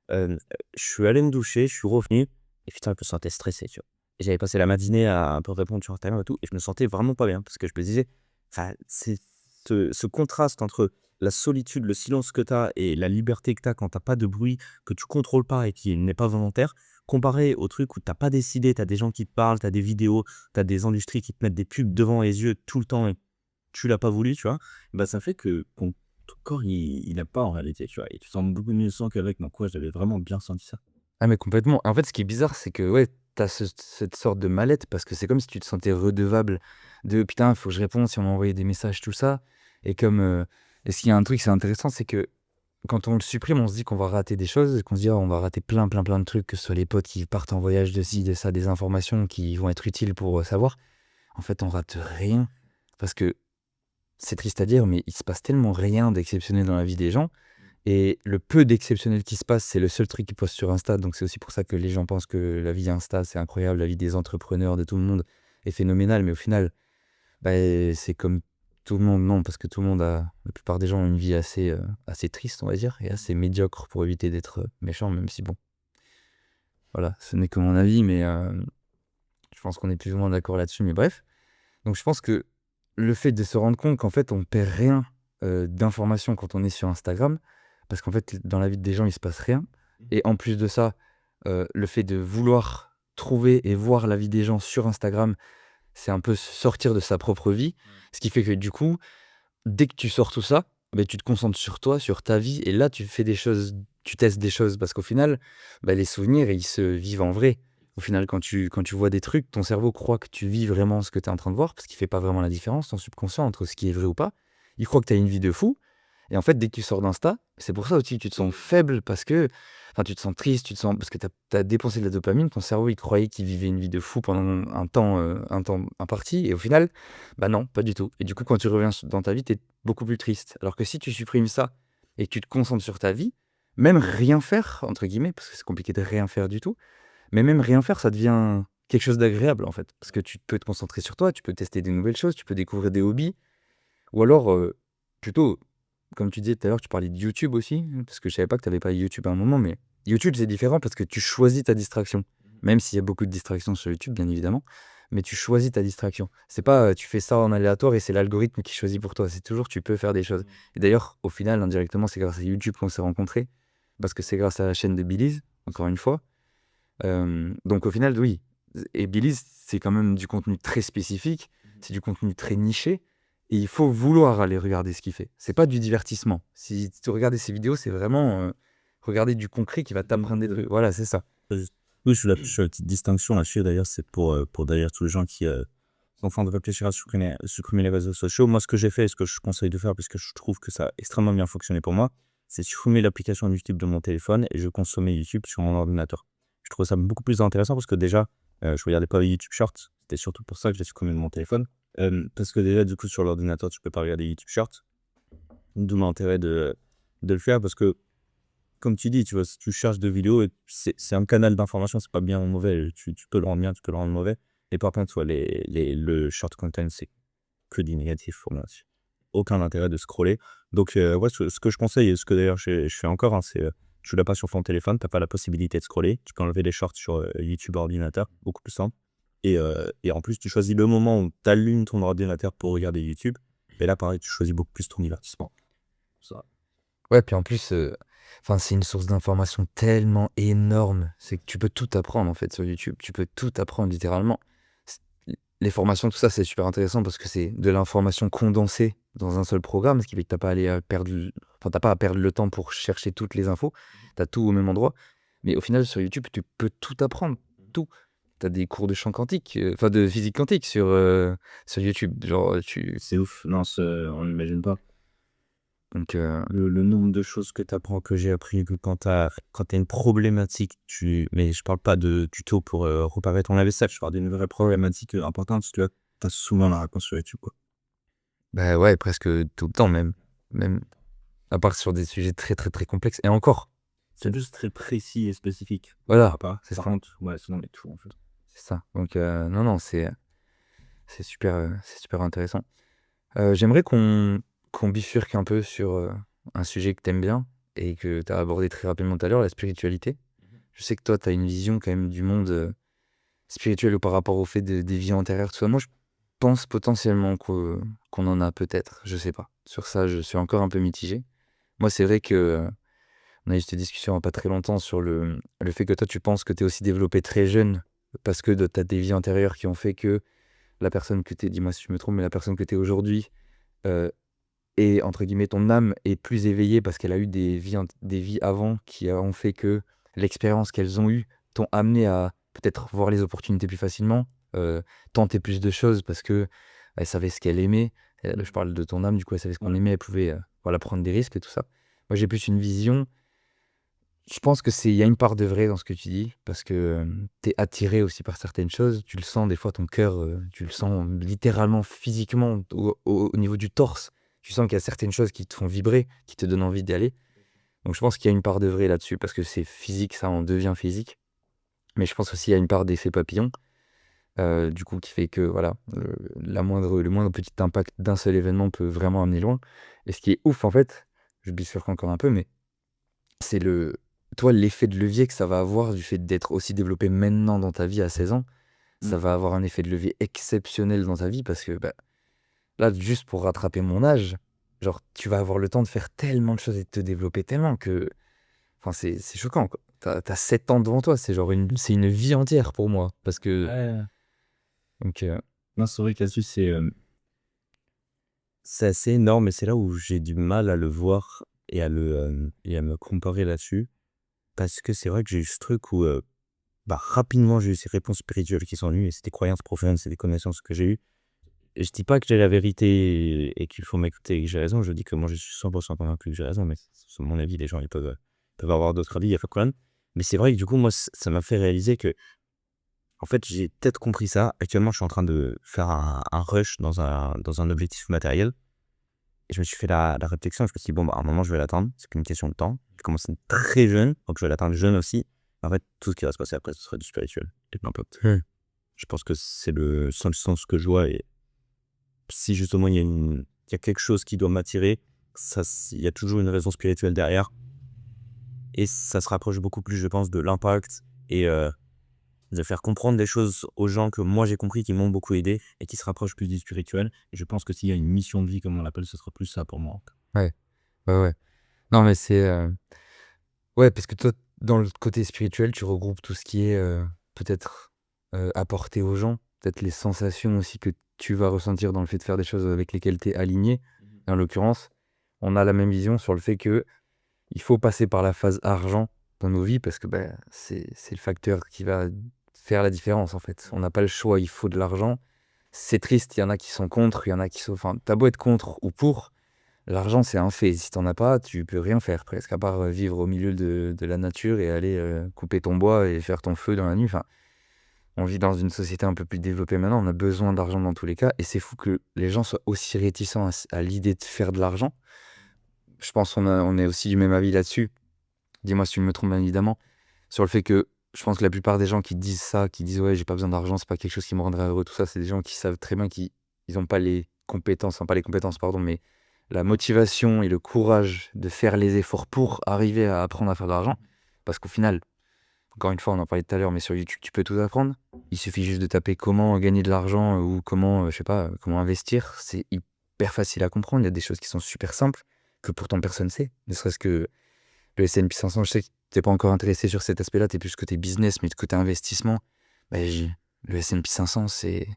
Je suis allé me doucher, je suis revenu et putain, je me sentais stressé, tu vois? Et j'avais passé la matinée à un peu répondre sur Instagram et tout et je me sentais vraiment pas bien parce que je me disais, enfin, c'est ce contraste entre la solitude, le silence que tu as et la liberté que tu as quand tu as pas de bruit, que tu contrôles pas et qui n'est pas volontaire, comparé au truc où tu as pas décidé, tu as des gens qui te parlent, tu as des vidéos, tu as des industries qui te mettent des pubs devant les yeux tout le temps et tu l'as pas voulu, tu vois? Bah, ça fait que ton corps, il aime pas en réalité, tu vois? Et tu te sens beaucoup mieux sans qu'avec. Donc ouais, j'avais vraiment bien senti ça. Ah mais complètement. En fait, ce qui est bizarre, c'est que, ouais, tu as cette sorte de mal-être parce que c'est comme si tu te sentais redevable de: «Putain, il faut que je réponde si on m'a envoyé des messages», tout ça et comme, et s'il y a un truc, c'est intéressant, c'est que quand on le supprime, on se dit qu'on va rater des choses et qu'on se dit: «Oh, on va rater plein, plein, plein de trucs», que ce soit les potes qui partent en voyage de ci, de ça, des informations qui vont être utiles pour, savoir. En fait, on rate rien parce que c'est triste à dire, mais il se passe tellement rien d'exceptionnel dans la vie des gens et le peu d'exceptionnel qui se passe, c'est le seul truc qu'ils postent sur Insta. Donc c'est aussi pour ça que les gens pensent que la vie Insta, c'est incroyable, la vie des entrepreneurs, de tout le monde est phénoménale. Mais au final, bah, c'est comme tout le monde, non, parce que tout le monde a, la plupart des gens ont une vie assez, assez triste, on va dire, et assez médiocre pour éviter d'être méchant, même si bon, voilà, ce n'est que mon avis, mais je pense qu'on est plus ou moins d'accord là-dessus. Mais bref, donc je pense que le fait de se rendre compte qu'en fait on perd rien d'informations quand on est sur Instagram, parce qu'en fait dans la vie des gens il se passe rien, et en plus de ça, le fait de vouloir trouver et voir la vie des gens sur Instagram, c'est un peu sortir de sa propre vie. Ce qui fait que du coup, dès que tu sors tout ça, beh, tu te concentres sur toi, sur ta vie et là tu fais des choses, tu testes des choses parce qu'au final, bah, les souvenirs ils se vivent en vrai. Au final quand tu vois des trucs, ton cerveau croit que tu vis vraiment ce que tu es en train de voir parce qu'il fait pas vraiment la différence, ton subconscient, entre ce qui est vrai ou pas. Il croit que tu as une vie de fou et en fait dès que tu sors d'Insta, c'est pour ça aussi que tu te sens faible parce que enfin tu te sens triste, tu te sens parce que tu as dépensé de la dopamine, ton cerveau il croyait qu'il vivait une vie de fou pendant un temps imparti et au final, bah, non, pas du tout et du coup quand tu reviens dans ta vie, tu es beaucoup plus triste. Alors que si tu supprimes ça et que tu te concentres sur ta vie, même «rien faire» entre guillemets, parce que c'est compliqué de rien faire du tout, mais même rien faire, ça devient quelque chose d'agréable en fait. Parce que tu peux te concentrer sur toi, tu peux tester des nouvelles choses, tu peux découvrir des hobbies ou alors, plutôt, comme tu disais tout à l'heure, tu parlais de YouTube aussi, parce que je savais pas que tu avais pas YouTube à un moment, mais YouTube c'est différent parce que tu choisis ta distraction. Même s'il y a beaucoup de distractions sur YouTube, bien évidemment, mais tu choisis ta distraction. C'est pas, tu fais ça en aléatoire et c'est l'algorithme qui choisit pour toi. C'est toujours tu peux faire des choses. Et d'ailleurs, au final, indirectement, c'est grâce à YouTube qu'on s'est rencontrés, parce que c'est grâce à la chaîne de Billy's, encore une fois. Donc au final, oui, et Billy's, c'est quand même du contenu très spécifique, c'est du contenu très niché et il faut vouloir aller regarder ce qu'il fait. C'est pas du divertissement. Si tu regardais ses vidéos, c'est vraiment, regarder du concret qui va t'apprendre des trucs. Voilà, c'est ça. Oui, je suis la petite distinction là-dessus d'ailleurs, c'est pour d'ailleurs tous les gens qui, sont en train de réfléchir à supprimer les réseaux sociaux. Moi, ce que j'ai fait et ce que je conseille de faire, puisque je trouve que ça a extrêmement bien fonctionné pour moi, c'est supprimer l'application YouTube de mon téléphone et je consommais YouTube sur mon ordinateur. Je trouvais ça beaucoup plus intéressant parce que déjà, je regardais pas YouTube Shorts. C'était surtout pour ça que j'ai supprimé de mon téléphone. Parce que déjà, du coup, sur l'ordinateur, tu peux pas regarder YouTube Shorts. D'où l'intérêt de le faire parce que comme tu dis, tu vois, si tu cherches de vidéos, et c'est un canal d'information, c'est pas bien ou mauvais. Tu peux le rendre bien, tu peux le rendre mauvais. Et par contre, ouais, le short content, c'est que du négatif pour moi. Aucun intérêt de scroller. Donc, ouais, ce que je conseille, et ce que d'ailleurs je fais encore, hein, c'est tu l'as pas sur ton téléphone, tu n'as pas la possibilité de scroller. Tu peux enlever les shorts sur YouTube ordinateur, beaucoup plus simple. Et en plus, tu choisis le moment où tu allumes ton ordinateur pour regarder YouTube. Et là, pareil, tu choisis beaucoup plus ton divertissement. Ça. Ouais, puis en plus, enfin, c'est une source d'information tellement énorme. C'est que tu peux tout apprendre en fait sur YouTube. Tu peux tout apprendre littéralement. C Les formations, tout ça, c'est super intéressant parce que c'est de l'information condensée dans un seul programme, ce qui fait que tu pas à aller, perdre l enfin, tu pas à perdre le temps pour chercher toutes les infos. Tu as tout au même endroit. Mais au final, sur YouTube, tu peux tout apprendre, tout. Tu as des cours de chant quantique, enfin de physique quantique sur YouTube. Genre, tu C'est ouf. Non, on n'imagine pas. Donc, Le nombre de choses que tu apprends, que j'ai appris, que quand tu as une problématique, mais je parle pas de tuto pour réparer ton lave-vaisselle, je parle d'une vraie problématique importante, tu as souvent la réponse sur YouTube, quoi. bah ouais, presque tout le temps même. Même à part sur des sujets très, très, très complexes. Et encore, C'est juste très précis et spécifique. voilà, C'est ça. par contre, ouais, sinon, mais tout, en fait. C'est ça. Donc, non, non, c'est super intéressant. J'aimerais qu'on bifurque un peu sur un sujet que t'aimes bien et que tu as abordé très rapidement tout à l'heure, la spiritualité. Je sais que toi, tu as une vision quand même du monde spirituel par rapport au fait des vies antérieures, tout ça. Moi, je pense potentiellement qu'on en a peut-être. Je sais pas. Sur ça, je suis encore un peu mitigé. Moi, c'est vrai que on a eu cette discussion il y a pas très longtemps sur le fait que toi, tu penses que tu es aussi développé très jeune parce que tu as des vies antérieures qui ont fait que la personne que tu es, dis-moi si je me trompe, mais la personne que tu es aujourd'hui, euh, et entre guillemets, ton âme est plus éveillée parce qu'elle a eu des vies avant qui ont fait que l'expérience qu'elles ont eue t'ont amené à peut-être voir les opportunités plus facilement, tenter plus de choses parce que elle savait ce qu'elle aimait. Là, je parle de ton âme, du coup, elle savait ce qu'on aimait, elle pouvait voilà, prendre des risques et tout ça. Moi, j'ai plus une vision. Je pense que il y a une part de vrai dans ce que tu dis parce que tu es attiré aussi par certaines choses. Tu le sens, des fois, ton cœur, tu le sens littéralement, physiquement, au niveau du torse. Tu sens qu'il y a certaines choses qui te font vibrer, qui te donnent envie d'y aller. Donc je pense qu'il y a une part de vrai là-dessus parce que c'est physique, ça en devient physique. Mais je pense aussi qu'il y a une part d'effet papillon, du coup, qui fait que voilà, le moindre petit impact d'un seul événement peut vraiment amener loin. Et ce qui est ouf, en fait, je bifurque encore un peu, mais c'est toi, l'effet de levier que ça va avoir du fait d'être aussi développé maintenant dans ta vie à 16 ans, ça va avoir un effet de levier exceptionnel dans ta vie parce que bah, là, juste pour rattraper mon âge, genre, tu vas avoir le temps de faire tellement de choses et de te développer tellement que. Enfin, c'est choquant, quoi. T'as 7 ans devant toi, c'est genre c'est une vie entière pour moi. Parce que. Ouais. Donc, Non, c'est vrai que là-dessus, c'est assez énorme et c'est là où j'ai du mal à le voir et à me comparer là-dessus. Parce que c'est vrai que j'ai eu ce truc où, bah, rapidement, j'ai eu ces réponses spirituelles qui sont venues et c'est des croyances profondes, c'est des connaissances que j'ai eues. Et je dis pas que j'ai la vérité et qu'il faut m'écouter et que j'ai raison. Je dis que moi, je suis 100% convaincu que j'ai raison, mais c'est mon avis. Les gens, ils peuvent avoir d'autres avis, il y a pas de problème. Mais c'est vrai que du coup, moi, ça m'a fait réaliser que, en fait, j'ai peut-être compris ça. Actuellement, je suis en train de faire un rush dans un objectif matériel. Et je me suis fait la réflexion, je me suis dit: «Bon, bah, à un moment, je vais l'atteindre, c'est qu'une question de temps». J'ai commencé très jeune, donc je vais l'atteindre jeune aussi. En fait, tout ce qui va se passer après, ce sera du spirituel et peu importe. Je pense que c'est le seul sens que je vois et si justement il y a quelque chose qui doit m'attirer, il y a toujours une raison spirituelle derrière et ça se rapproche beaucoup plus, je pense, de l'impact et de faire comprendre des choses aux gens que moi j'ai compris, qui m'ont beaucoup aidé et qui se rapprochent plus du spirituel et je pense que s'il y a une mission de vie, comme on l'appelle, ce sera plus ça pour moi. ouais, ouais, ouais. Non, mais c'est. Ouais, parce que toi, dans le côté spirituel, tu regroupes tout ce qui est peut-être apporté aux gens, peut-être les sensations aussi que tu vas ressentir dans le fait de faire des choses avec lesquelles tu es aligné. En l'occurrence, on a la même vision sur le fait que il faut passer par la phase argent dans nos vies parce que ben, c'est le facteur qui va faire la différence en fait. On n'a pas le choix, il faut de l'argent. C'est triste, il y en a qui sont contre, il y en a qui sont. Enfin, t'as beau être contre ou pour, l'argent c'est un fait. Si t'en as pas, tu peux rien faire presque, à part vivre au milieu de la nature et aller couper ton bois et faire ton feu dans la nuit. Enfin, on vit dans une société un peu plus développée maintenant, on a besoin d'argent dans tous les cas et c'est fou que les gens soient aussi réticents à l'idée de faire de l'argent. Je pense qu'on est aussi du même avis là-dessus. Dis-moi si tu me trompes bien évidemment, sur le fait que je pense que la plupart des gens qui disent ça, qui disent ouais, j'ai pas besoin d'argent, c'est pas quelque chose qui me rendrait heureux, tout ça, c'est des gens qui savent très bien qu'ils n'ont pas les compétences, enfin pas les compétences, pardon, mais la motivation et le courage de faire les efforts pour arriver à apprendre à faire de l'argent. Parce qu'au final, encore une fois, on en parlait tout à l'heure, mais sur YouTube, tu peux tout apprendre. Il suffit juste de taper comment gagner de l'argent ou comment, je sais pas, comment investir. C'est hyper facile à comprendre. Il y a des choses qui sont super simples que pourtant personne sait. Ne serait-ce que le S&P 500, je sais que t'es pas encore intéressé sur cet aspect-là, t'es plus côté business, mais de côté investissement, bah, le S&P 500, c'est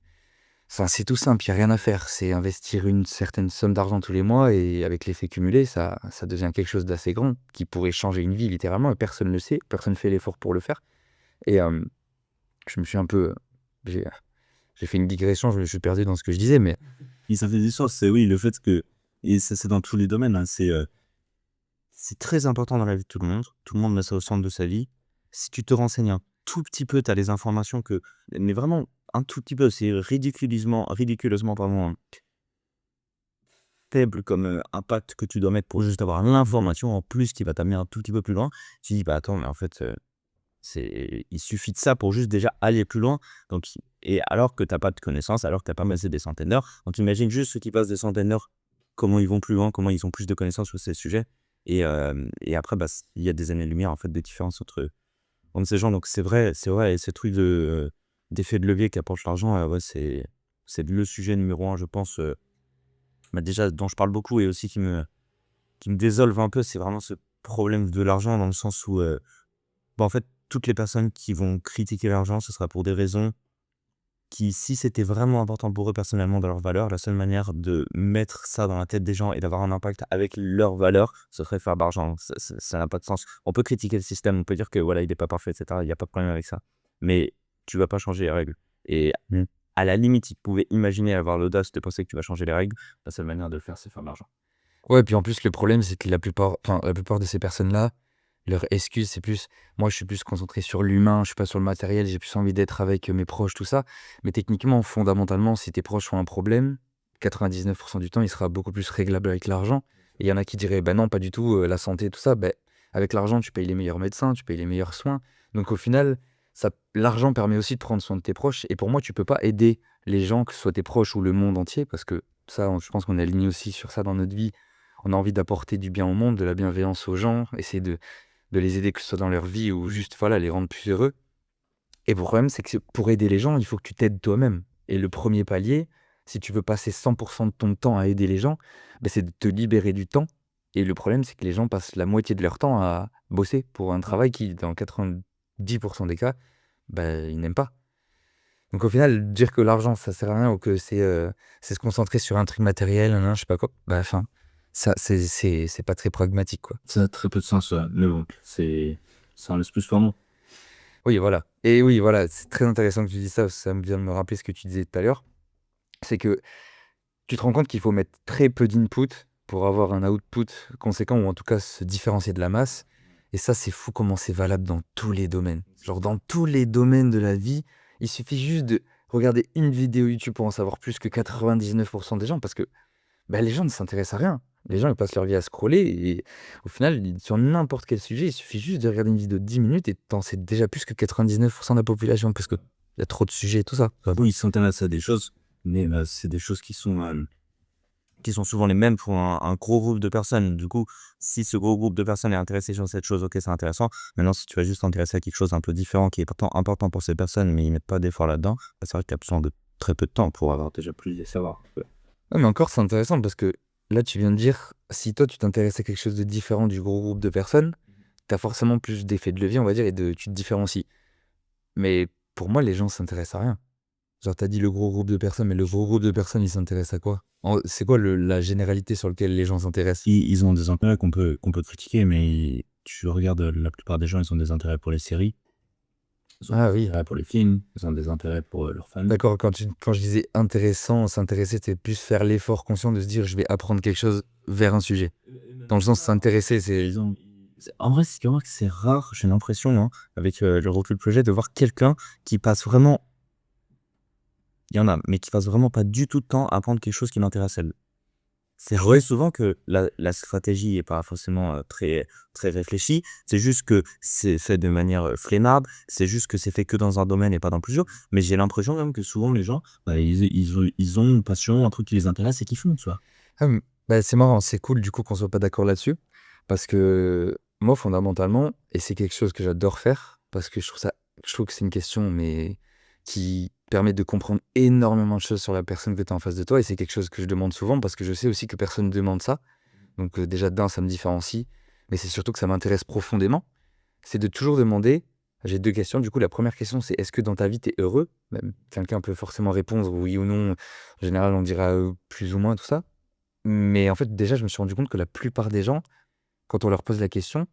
tout simple, il n'y a rien à faire. C'est investir une certaine somme d'argent tous les mois et avec l'effet cumulé, ça devient quelque chose d'assez grand qui pourrait changer une vie littéralement et personne ne le sait, personne ne fait l'effort pour le faire. Et je me suis un peu. J'ai fait une digression, je me suis perdu dans ce que je disais, mais Et ça fait du sens, c'est oui, le fait que Et ça, c'est dans tous les domaines, hein. C'est très important dans la vie de tout le monde. Tout le monde met ça au centre de sa vie. Si tu te renseignes un tout petit peu, tu as les informations mais vraiment un tout petit peu, c'est ridiculeusement pardon, faible comme, impact que tu dois mettre pour juste avoir l'information en plus qui va t'amener un tout petit peu plus loin. Tu dis: «Bah, attends, mais en fait, il suffit de ça pour juste déjà aller plus loin». Donc et alors que tu as pas de connaissances, alors que tu as pas passé des centaines d'heures. Donc tu imagines juste ceux qui passent des centaines d'heures, comment ils vont plus loin, comment ils ont plus de connaissances sur ces sujets et après, bah, il y a des années-lumière, en fait, de différence entre ces gens. Donc c'est vrai et ce truc d'effet de levier qu'apporte l'argent, ouais, c'est le sujet numéro un, je pense, bah, déjà dont je parle beaucoup et aussi qui me désole un peu, c'est vraiment ce problème de l'argent dans le sens où, bah, en fait, toutes les personnes qui vont critiquer l'argent, ce sera pour des raisons qui, si c'était vraiment important pour eux personnellement dans leurs valeurs, la seule manière de mettre ça dans la tête des gens et d'avoir un impact avec leurs valeurs, ce serait faire de l'argent. Ça n'a pas de sens. On peut critiquer le système, on peut dire que voilà, il est pas parfait, et cetera. Il y a pas de problème avec ça. Mais tu vas pas changer les règles. Et Mmh. à la limite, ils pouvaient imaginer avoir l'audace de penser que tu vas changer les règles. La seule manière de le faire, c'est faire de l'argent. Ouais, puis en plus, le problème, c'est que la plupart de ces personnes-là, leur excuse, c'est plus moi, je suis plus concentré sur l'humain, je suis pas sur le matériel, j'ai plus envie d'être avec, mes proches, tout ça. Mais techniquement, fondamentalement, si tes proches ont un problème, 99 du temps, il sera beaucoup plus réglable avec l'argent. Et il y en a qui diraient: «Bah non, pas du tout, la santé, tout ça». Beh, avec l'argent, tu payes les meilleurs médecins, tu payes les meilleurs soins. Donc au final, l'argent permet aussi de prendre soin de tes proches et pour moi, tu peux pas aider les gens, que ce soit tes proches ou le monde entier, parce que ça, je pense qu'on est aligné aussi sur ça dans notre vie. On a envie d'apporter du bien au monde, de la bienveillance aux gens, essayer de les aider, que ce soit dans leur vie ou juste, voilà, les rendre plus heureux. Et le problème, c'est que pour aider les gens, il faut que tu t'aides toi-même. Et le premier palier, si tu veux passer 100 de ton temps à aider les gens, bah, c'est de te libérer du temps. Et le problème, c'est que les gens passent la moitié de leur temps à bosser pour un travail qui, dans 90 des cas, bah, ils n'aiment pas. Donc au final, dire que l'argent, ça sert à rien ou que c'est se concentrer sur un truc matériel, je sais pas quoi, bah, enfin, ça, c'est pas très pragmatique, quoi. Ça a très peu de sens, ouais. Mais bon, ça en laisse plus pour nous. Oui, voilà. Et oui, voilà, c'est très intéressant que tu dis ça, parce que ça me vient de me rappeler ce que tu disais tout à l'heure. C'est que tu te rends compte qu'il faut mettre très peu d'input pour avoir un output conséquent ou en tout cas se différencier de la masse. Et ça, c'est fou comment c'est valable dans tous les domaines. Genre dans tous les domaines de la vie, il suffit juste de regarder une vidéo YouTube pour en savoir plus que 99% des gens parce que bah, les gens ne s'intéressent à rien. Les gens, ils passent leur vie à scroller et au final, sur n'importe quel sujet, il suffit juste de regarder une vidéo de 10 minutes et t'en sais déjà plus que 99% de la population parce qu'il y a trop de sujets et tout ça. Oui, ils s'intéressent à des choses, mais c'est des choses qui sont souvent les mêmes pour un gros groupe de personnes. Du coup, si ce gros groupe de personnes est intéressé sur cette chose, OK, c'est intéressant. Maintenant, si tu vas juste t'intéresser à quelque chose un peu différent qui est pourtant important pour ces personnes, mais ils mettent pas d'effort là-dedans, bah, c'est vrai que tu as besoin de très peu de temps pour avoir déjà plus de savoir. Ouais. Ouais, mais encore, c'est intéressant parce que là, tu viens de dire, si toi, tu t'intéressais à quelque chose de différent du gros groupe de personnes, tu as forcément plus d'effet de levier, on va dire, et tu te différencies. Mais pour moi, les gens s'intéressent à rien. Genre, tu as dit le gros groupe de personnes, mais le gros groupe de personnes, ils s'intéressent à quoi? C'est quoi la généralité sur laquelle les gens s'intéressent? Ils ont des intérêts qu'on peut critiquer, mais tu regardes, la plupart des gens, ils ont des intérêts pour les séries, ils ont Ah des oui, intérêts pour les films, ils ont des intérêts pour, leurs fans. d'accord. Quand je disais intéressant, s'intéresser, c'était plus faire l'effort conscient de se dire, je vais apprendre quelque chose vers un sujet. Dans le sens s'intéresser, c'est. En vrai, c'est que c'est rare, j'ai l'impression, hein, avec, le recul que j'ai, de voir quelqu'un qui passe vraiment il y en a, mais qui passe vraiment pas du tout de temps à apprendre quelque chose qui l'intéresse elle. C'est vrai souvent que la stratégie est pas forcément, très très réfléchie. C'est juste que c'est fait de manière, flemmard. C'est juste que c'est fait que dans un domaine et pas dans plusieurs. Mais j'ai l'impression quand même que souvent les gens, bah, ils ont une passion, un truc qui les intéresse et qu'ils font, tu vois? Ah, bah, c'est marrant, c'est cool du coup qu'on soit pas d'accord là-dessus. Parce que moi, fondamentalement, et c'est quelque chose que j'adore faire, parce que je trouve que c'est une question, mais qui permet de comprendre énormément de choses sur la personne que tu as en face de toi. Et c'est quelque chose que je demande souvent parce que je sais aussi que personne ne demande ça. Donc déjà, d'un, ça me différencie, mais c'est surtout que ça m'intéresse profondément. C'est de toujours demander, j'ai deux questions. Du coup, la première question, c'est est-ce que dans ta vie, tu es heureux? Même quelqu'un peut forcément répondre oui ou non. En général, on dira plus ou moins tout ça. Mais en fait, déjà, je me suis rendu compte que la plupart des gens, quand on leur pose la question,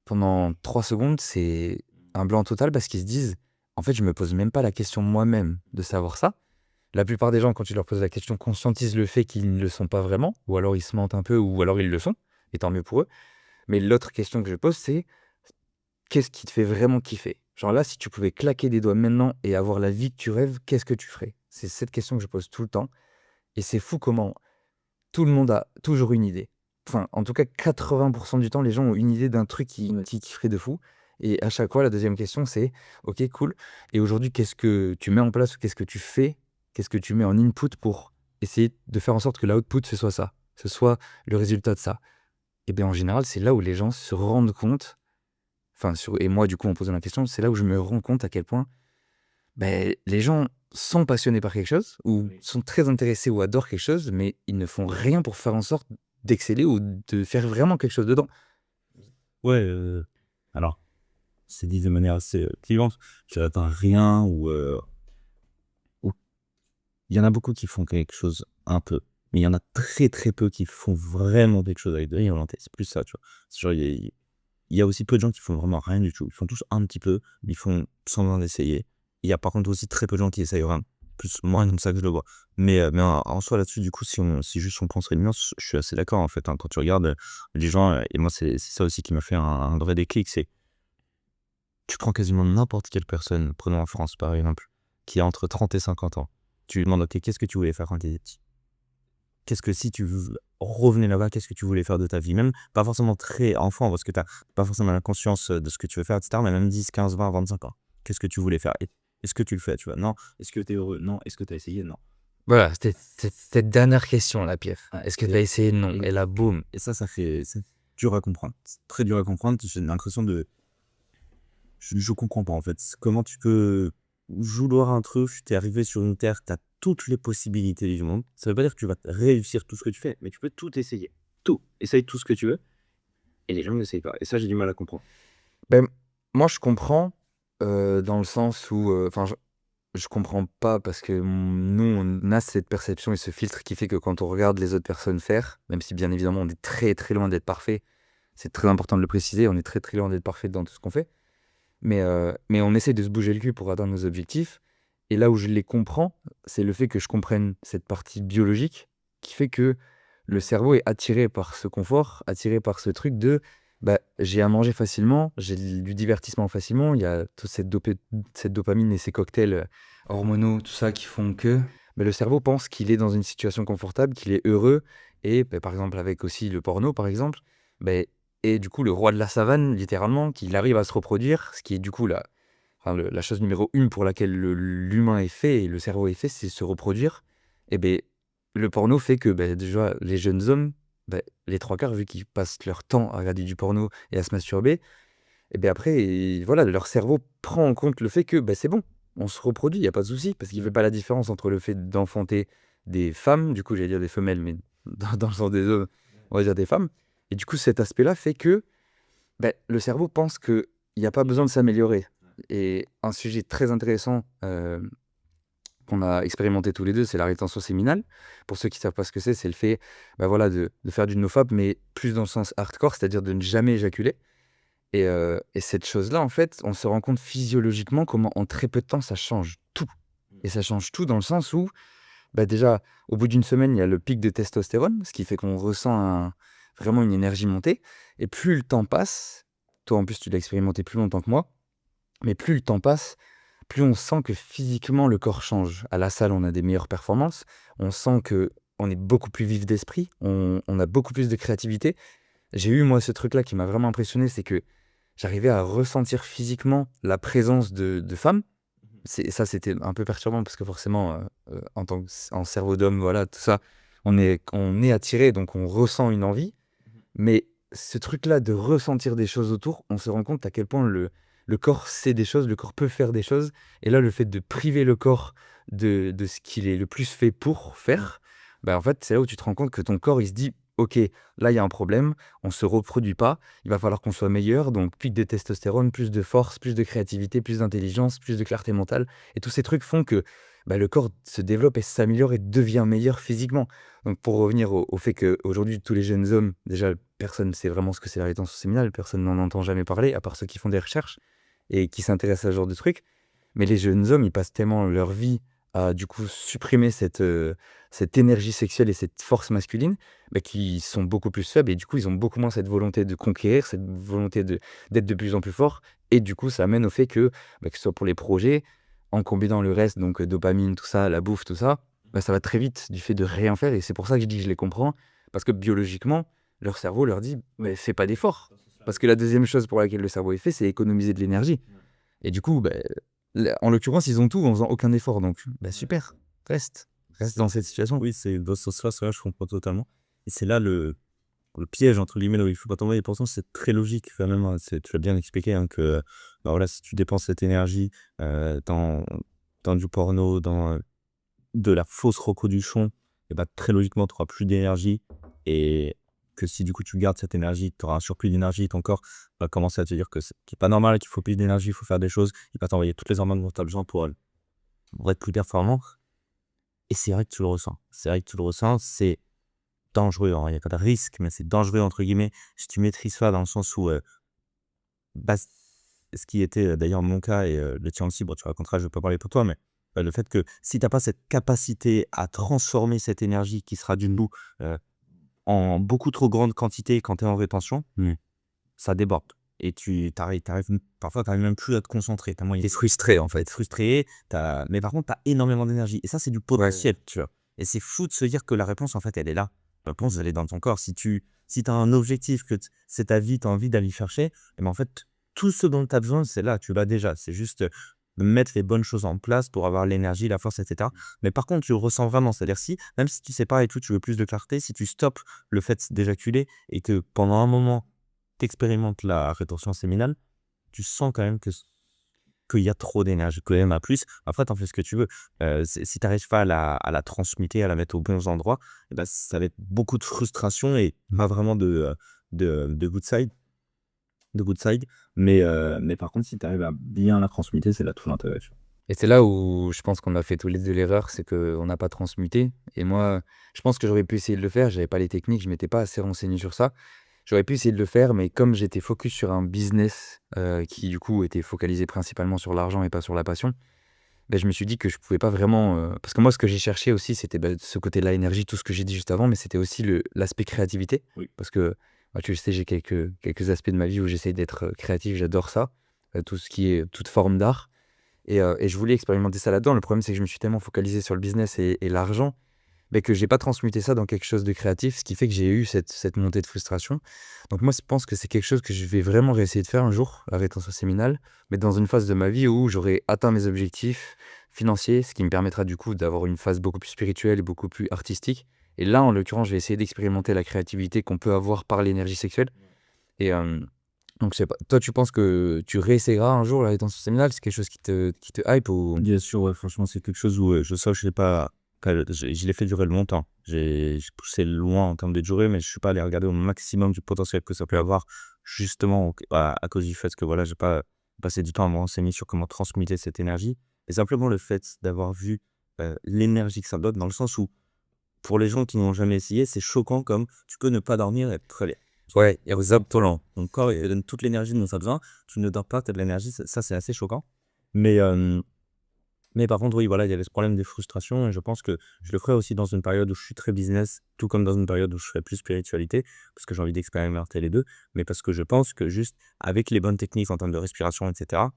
pendant 3 secondes, c'est un blanc total parce qu'ils se disent: «En fait, je me pose même pas la question moi-même de savoir ça. La plupart des gens, quand tu leur poses la question, conscientisent le fait qu'ils ne le sont pas vraiment, ou alors ils se mentent un peu, ou alors ils le sont, et tant mieux pour eux. Mais l'autre question que je pose, c'est qu'est-ce qui te fait vraiment kiffer? Genre là, si tu pouvais claquer des doigts maintenant et avoir la vie que tu rêves, qu'est-ce que tu ferais? C'est cette question que je pose tout le temps. Et c'est fou comment tout le monde a toujours une idée. Enfin, en tout cas, 80% du temps, les gens ont une idée d'un truc qui kifferait de fou. Et à chaque fois, la deuxième question, c'est OK, cool. Et aujourd'hui, qu'est-ce que tu mets en place ou qu'est-ce que tu fais? Qu'est-ce que tu mets en input pour essayer de faire en sorte que l'output, ce soit ça, ce soit le résultat de ça? Et bien, en général, c'est là où les gens se rendent compte. Enfin, et moi, du coup, en posant la question, c'est là où je me rends compte à quel point les gens sont passionnés par quelque chose ou sont très intéressés ou adorent quelque chose, mais ils ne font rien pour faire en sorte d'exceller ou de faire vraiment quelque chose dedans. Ouais, alors, c'est dit de manière assez clivante. Je n'attends rien ou il y en a beaucoup qui font quelque chose un peu, mais il y en a très très peu qui font vraiment quelque chose avec de la volonté. C'est plus ça, tu vois. C'est genre, il y a aussi peu de gens qui font vraiment rien du tout. Ils font tous un petit peu, mais ils font semblant d'essayer. Il y a par contre aussi très peu de gens qui essayent vraiment. Plus, moins comme ça que je le vois. Mais en soi, là-dessus, du coup, si juste on pense réellement, je suis assez d'accord, en fait, hein. Quand tu regardes les gens, et moi, c'est ça aussi qui m'a fait un vrai déclic, c'est tu prends quasiment n'importe quelle personne, prenons en France par exemple, qui a entre 30 et 50 ans. Tu lui demandes, ok, qu'est-ce que tu voulais faire quand tu étais petit? Qu'est-ce que si tu revenais là-bas, qu'est-ce que tu voulais faire de ta vie? Même pas forcément très enfant, parce que tu n'as pas forcément la conscience de ce que tu veux faire, etc. Mais même 10, 15, 20, 25 ans. Qu'est-ce que tu voulais faire? Est-ce que tu le fais, tu vois? Non. Est-ce que tu es heureux? Non. Est-ce que tu as essayé? Non. Voilà, c'était cette dernière question, la Pierre. Ouais, Est-ce que tu as essayé? Non. Et là, boum. Et ça c'est dur à comprendre. C'est très dur à comprendre. J'ai l'impression de. Je comprends pas en fait. Comment tu peux vouloir un truc, t'es arrivé sur une terre, t'as toutes les possibilités du monde. Ça veut pas dire que tu vas réussir tout ce que tu fais, mais tu peux tout essayer. Tout. Essaye tout ce que tu veux. Et les gens n'essayent pas. Et ça, j'ai du mal à comprendre. Ben, moi, je comprends dans le sens où, enfin, je comprends pas parce que nous, on a cette perception et ce filtre qui fait que quand on regarde les autres personnes faire, même si bien évidemment on est très très loin d'être parfait, c'est très important de le préciser, on est très très loin d'être parfait dans tout ce qu'on fait, mais on essaie de se bouger le cul pour atteindre nos objectifs. Et là où je les comprends, c'est le fait que je comprenne cette partie biologique qui fait que le cerveau est attiré par ce confort, attiré par ce truc de j'ai à manger facilement, j'ai du divertissement facilement, il y a toute cette dopamine et ces cocktails hormonaux, tout ça qui font que le cerveau pense qu'il est dans une situation confortable, qu'il est heureux. Et par exemple, avec aussi le porno, par exemple, bah, et du coup, le roi de la savane, littéralement, qu'il arrive à se reproduire, ce qui est du coup la chose numéro une pour laquelle l'humain est fait et le cerveau est fait, c'est se reproduire. Et ben le porno fait que déjà, les jeunes hommes, les trois quarts, vu qu'ils passent leur temps à regarder du porno et à se masturber, et bien après, voilà, leur cerveau prend en compte le fait que c'est bon, on se reproduit, il n'y a pas de souci, parce qu'il ne fait pas la différence entre le fait d'enfanter des femmes, du coup j'allais dire des femelles, mais dans le sens des hommes, on va dire des femmes. Et du coup, cet aspect-là fait que le cerveau pense qu'il n'y a pas besoin de s'améliorer. Et un sujet très intéressant qu'on a expérimenté tous les deux, c'est la rétention séminale. Pour ceux qui ne savent pas ce que c'est le fait voilà, de faire du nofap, mais plus dans le sens hardcore, c'est-à-dire de ne jamais éjaculer. Et cette chose-là, en fait, on se rend compte physiologiquement comment en très peu de temps, ça change tout. Et ça change tout dans le sens où, déjà, au bout d'une semaine, il y a le pic de testostérone, ce qui fait qu'on ressent vraiment une énergie montée. Et plus le temps passe, toi en plus tu l'as expérimenté plus longtemps que moi, mais plus le temps passe, plus on sent que physiquement le corps change. À la salle, on a des meilleures performances, on sent que on est beaucoup plus vif d'esprit, on a beaucoup plus de créativité. J'ai eu moi ce truc-là qui m'a vraiment impressionné, c'est que j'arrivais à ressentir physiquement la présence de femmes. Ça, c'était un peu perturbant parce que forcément, en cerveau d'homme, voilà, tout ça, on est attiré, donc on ressent une envie. Mais ce truc-là de ressentir des choses autour, on se rend compte à quel point le corps sait des choses, le corps peut faire des choses. Et là, le fait de priver le corps de ce qu'il est le plus fait pour faire, en fait, c'est là où tu te rends compte que ton corps, il se dit, OK, là, il y a un problème, on ne se reproduit pas, il va falloir qu'on soit meilleur. Donc, pic de testostérone, plus de force, plus de créativité, plus d'intelligence, plus de clarté mentale. Et tous ces trucs font que le corps se développe et s'améliore et devient meilleur physiquement. Donc, pour revenir au fait qu'aujourd'hui, tous les jeunes hommes, déjà, personne ne sait vraiment ce que c'est la rétention séminale, personne n'en entend jamais parler, à part ceux qui font des recherches et qui s'intéressent à ce genre de trucs. Mais les jeunes hommes, ils passent tellement leur vie à du coup supprimer cette énergie sexuelle et cette force masculine, bah, qui sont beaucoup plus faibles et du coup ils ont beaucoup moins cette volonté de conquérir, cette volonté d'être de plus en plus fort et du coup ça amène au fait que, bah, que ce soit pour les projets, en combinant le reste donc dopamine, tout ça, la bouffe, tout ça, bah, ça va très vite du fait de rien faire et c'est pour ça que je dis que je les comprends parce que biologiquement, leur cerveau leur dit: «Mais fais pas d'effort». Parce que la deuxième chose pour laquelle le cerveau est fait, c'est économiser de l'énergie et du coup, en l'occurrence, ils ont tout en faisant aucun effort donc super, reste dans cette situation. Oui, c'est dans ce sens-là, c'est vrai, je comprends totalement. Et c'est là le «piège» entre guillemets, là où il faut pas tomber. Et pourtant, c'est très logique quand même, hein. Tu l'as bien expliqué, hein, que, bah, voilà, si tu dépenses cette énergie, dans du porno, dans, de la fausse reproduction, et bah, très logiquement, tu auras plus d'énergie. Et que si du coup tu gardes cette énergie, tu auras un surplus d'énergie, ton corps va commencer à te dire que c'est qui est pas normal, qu'il faut plus d'énergie, il faut faire des choses. Il va t'envoyer toutes les hormones dont tu as besoin pour être plus performant. Et c'est vrai que tu le ressens. C'est vrai que tu le ressens, c'est dangereux, hein. Il y a pas de risque, mais c'est «dangereux» entre guillemets, si tu maîtrises pas dans le sens où, bah, ce qui était, d'ailleurs mon cas. Et le tien aussi, bon tu raconteras, je vais pas parler pour toi, mais le fait que si tu as pas cette capacité à transformer cette énergie qui sera du coup, heu, en beaucoup trop grande quantité quand tu es en rétention, ça déborde. Et tu arrives parfois tu arrives même plus à te concentrer, tellement il Tu est frustré en fait. frustré, mais par contre tu as énormément d'énergie et ça c'est du Ouais. potentiel, tu vois? Et c'est fou de se dire que la réponse en fait elle est là. La réponse elle est dans ton corps. Si tu as un objectif que c'est ta vie, tu as envie d'aller chercher, et ben, en fait, tout ce dont tu as besoin, c'est là, tu l'as déjà. C'est juste, mettre les bonnes choses en place pour avoir l'énergie, la force et cetera. Mais par contre, tu le ressens vraiment. C'est-à-dire si même si tu sais pas et tout, tu veux plus de clarté, si tu stoppes le fait d'éjaculer et que pendant un moment, tu expérimentes la rétention séminale, tu sens quand même qu'il y a trop d'énergie, qu'il y en a plus. Après, tu en fais ce que tu veux. Si tu arrives pas à la transmuter, à la mettre aux bons endroits, et bah, ça va être beaucoup de frustration et pas vraiment de good side mais par contre, si tu arrives à bien la transmuter, c'est là tout l'intérêt, tu vois? Et c'est là où je pense qu'on a fait tous les 2 l'erreur, c'est qu'on n'a pas transmuté et moi, je pense que j'aurais pu essayer de le faire, j'avais pas les techniques, je m'étais pas assez renseigné sur ça. J'aurais pu essayer de le faire, mais comme j'étais focus sur un business, qui du coup était focalisé principalement sur l'argent et pas sur la passion, je me suis dit que je pouvais pas vraiment, parce que moi ce que j'ai cherché aussi c'était, ce côté-là énergie, tout ce que j'ai dit juste avant, mais c'était aussi l'aspect créativité. Oui. Parce que, bah, tu le sais, j'ai quelques aspects de ma vie où j'essaie d'être, créatif, j'adore ça, tout ce qui est toute forme d'art. Et je voulais expérimenter ça là-dedans. Le problème, c'est que je me suis tellement focalisé sur le business et l'argent, que j'ai pas transmuté ça dans quelque chose de créatif, ce qui fait que j'ai eu cette montée de frustration. Donc moi, je pense que c'est quelque chose que je vais vraiment réessayer de faire un jour, la rétention séminale, mais dans une phase de ma vie où j'aurai atteint mes objectifs financiers, ce qui me permettra du coup d'avoir une phase beaucoup plus spirituelle et beaucoup plus artistique. Et là, en l'occurrence, je vais essayer d'expérimenter la créativité qu'on peut avoir par l'énergie sexuelle. Et donc je sais pas, toi tu penses que tu réessayeras un jour la rétention séminale? C'est quelque chose qui te hype ou? Bien sûr, ouais, franchement, c'est quelque chose où, je sais que je l'ai pas je l'ai fait durer longtemps. J'ai poussé loin en termes de durée, mais je suis pas allé regarder au maximum du potentiel que ça peut avoir, justement, à cause du fait que, voilà, j'ai pas passé du temps à me renseigner sur comment transmuter cette énergie. Et simplement le fait d'avoir vu, l'énergie que ça donne, dans le sens où, pour les gens qui n'ont jamais essayé, c'est choquant comme tu peux ne pas dormir et être très bien. Ouais, exactement. Ton corps, il donne toute l'énergie dont tu as besoin. Tu ne dors pas, tu as de l'énergie, ça, c'est assez choquant. Mais par contre, oui, voilà, il y avait ce problème des frustrations et je pense que je le ferai aussi dans une période où je suis très business, tout comme dans une période où je ferai plus spiritualité, parce que j'ai envie d'expérimenter les 2. Mais parce que je pense que juste avec les bonnes techniques en termes de respiration et cetera,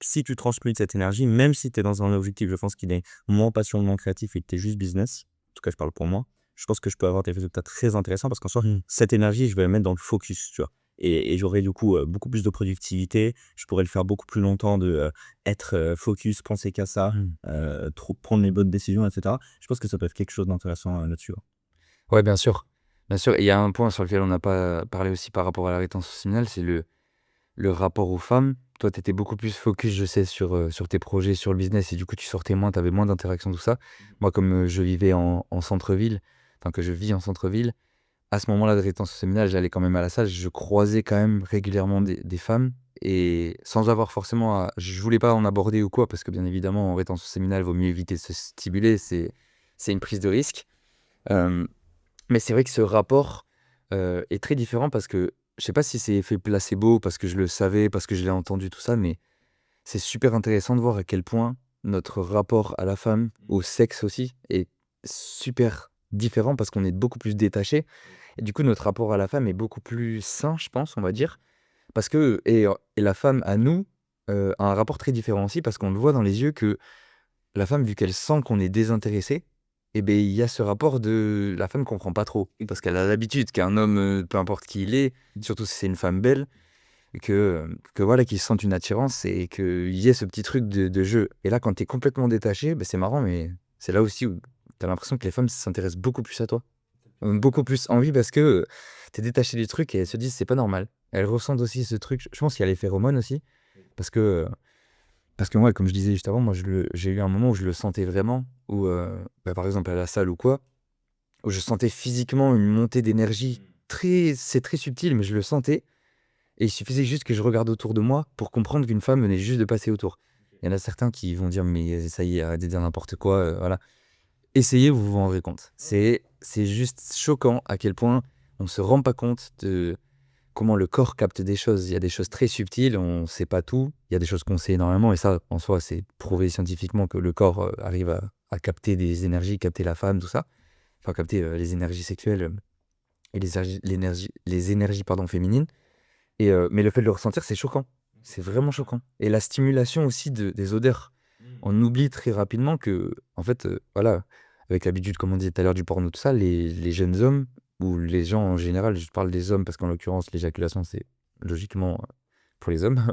si tu transmutes cette énergie, même si tu es dans un objectif, je pense qu'il est moins passion, moins créatif et que tu es juste business, en tout cas je parle pour moi, je pense que je peux avoir des résultats très intéressants parce qu'en soi, cette énergie, je vais la mettre dans le focus, tu vois? Et j'aurai du coup, beaucoup plus de productivité, je pourrais le faire beaucoup plus longtemps être, focus, penser qu'à ça, trop prendre les bonnes décisions et cetera. Je pense que ça peut être quelque chose d'intéressant, là-dessus, ouais. Ouais, bien sûr. Bien sûr, et il y a un point sur lequel on n'a pas parlé aussi par rapport à la rétention séminale, c'est le rapport aux femmes. Toi, tu étais beaucoup plus focus, je sais, sur tes projets, sur le business et du coup, tu sortais moins, tu avais moins d'interactions, tout ça. Moi, comme, je vivais en centre-ville, enfin que je vis en centre-ville, à ce moment-là de rétention séminale, j'allais quand même à la salle, je croisais quand même régulièrement des femmes et sans avoir forcément à je voulais pas en aborder ou quoi, parce que bien évidemment, en rétention séminale, vaut mieux éviter de se stimuler, c'est une prise de risque. Hem Mais c'est vrai que ce rapport, est très différent parce que je sais pas si c'est effet placebo, parce que je le savais, parce que je l'ai entendu tout ça, mais c'est super intéressant de voir à quel point, notre rapport à la femme, au sexe aussi, est super différent parce qu'on est beaucoup plus détaché. Et du coup, notre rapport à la femme est beaucoup plus sain, je pense, on va dire. Parce que, et la femme à nous a un rapport très différent aussi parce qu'on le voit dans les yeux que la femme, vu qu'elle sent qu'on est désintéressé, et ben il y a ce rapport de la femme comprend pas trop parce qu'elle a l'habitude qu'un homme, peu importe qui il est, surtout si c'est une femme belle, que voilà, qu'il sente une attirance et qu'il y ait ce petit truc de jeu. Et là, quand tu es complètement détaché, ben c'est marrant, mais c'est là aussi où tu as l'impression que les femmes s'intéressent beaucoup plus à toi. Ont beaucoup plus envie parce que tu es détaché du truc et elles se disent c'est pas normal. Elles ressentent aussi ce truc. Je pense qu'il y a les phéromones aussi. Parce que, parce que moi, comme je disais juste avant, moi j'ai eu un moment où je le sentais vraiment. Où, bah, par exemple à la salle ou quoi, où je sentais physiquement une montée d'énergie. C'est très subtil, mais je le sentais. Et il suffisait juste que je regarde autour de moi pour comprendre qu'une femme venait juste de passer autour. Il y en a certains qui vont dire, mais ça y est, arrêtez de dire n'importe quoi. Voilà. Essayez, vous vous rendrez compte. C'est juste choquant à quel point on se rend pas compte de comment le corps capte des choses. Il y a des choses très subtiles, on sait pas tout. Il y a des choses qu'on sait énormément, et ça, en soi, c'est prouvé scientifiquement que le corps arrive à capter des énergies, capter la femme, tout ça. Enfin, capter les énergies sexuelles et les énergies pardon, féminines. Mais le fait de le ressentir, c'est choquant. C'est vraiment choquant. Et la stimulation aussi des odeurs. On oublie très rapidement que, en fait, voilà, avec l'habitude, comme on disait tout à l'heure, du porno, tout ça, les jeunes hommes, ou les gens en général, je parle des hommes parce qu'en l'occurrence, l'éjaculation, c'est logiquement pour les hommes.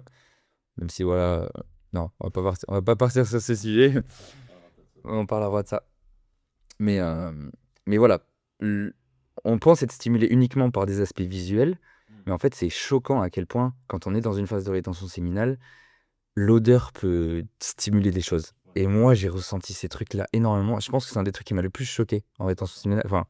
Même si, voilà, non, on va pas partir sur ce sujet. On parlera de ça. Mais, euh, mais voilà, l- on pense être stimulé uniquement par des aspects visuels, mais en fait, c'est choquant à quel point, quand on est dans une phase de rétention séminale, l'odeur peut stimuler des choses. Et moi, j'ai ressenti ces trucs-là énormément. Je pense que c'est un des trucs qui m'a le plus choqué en rétention séminale. Enfin,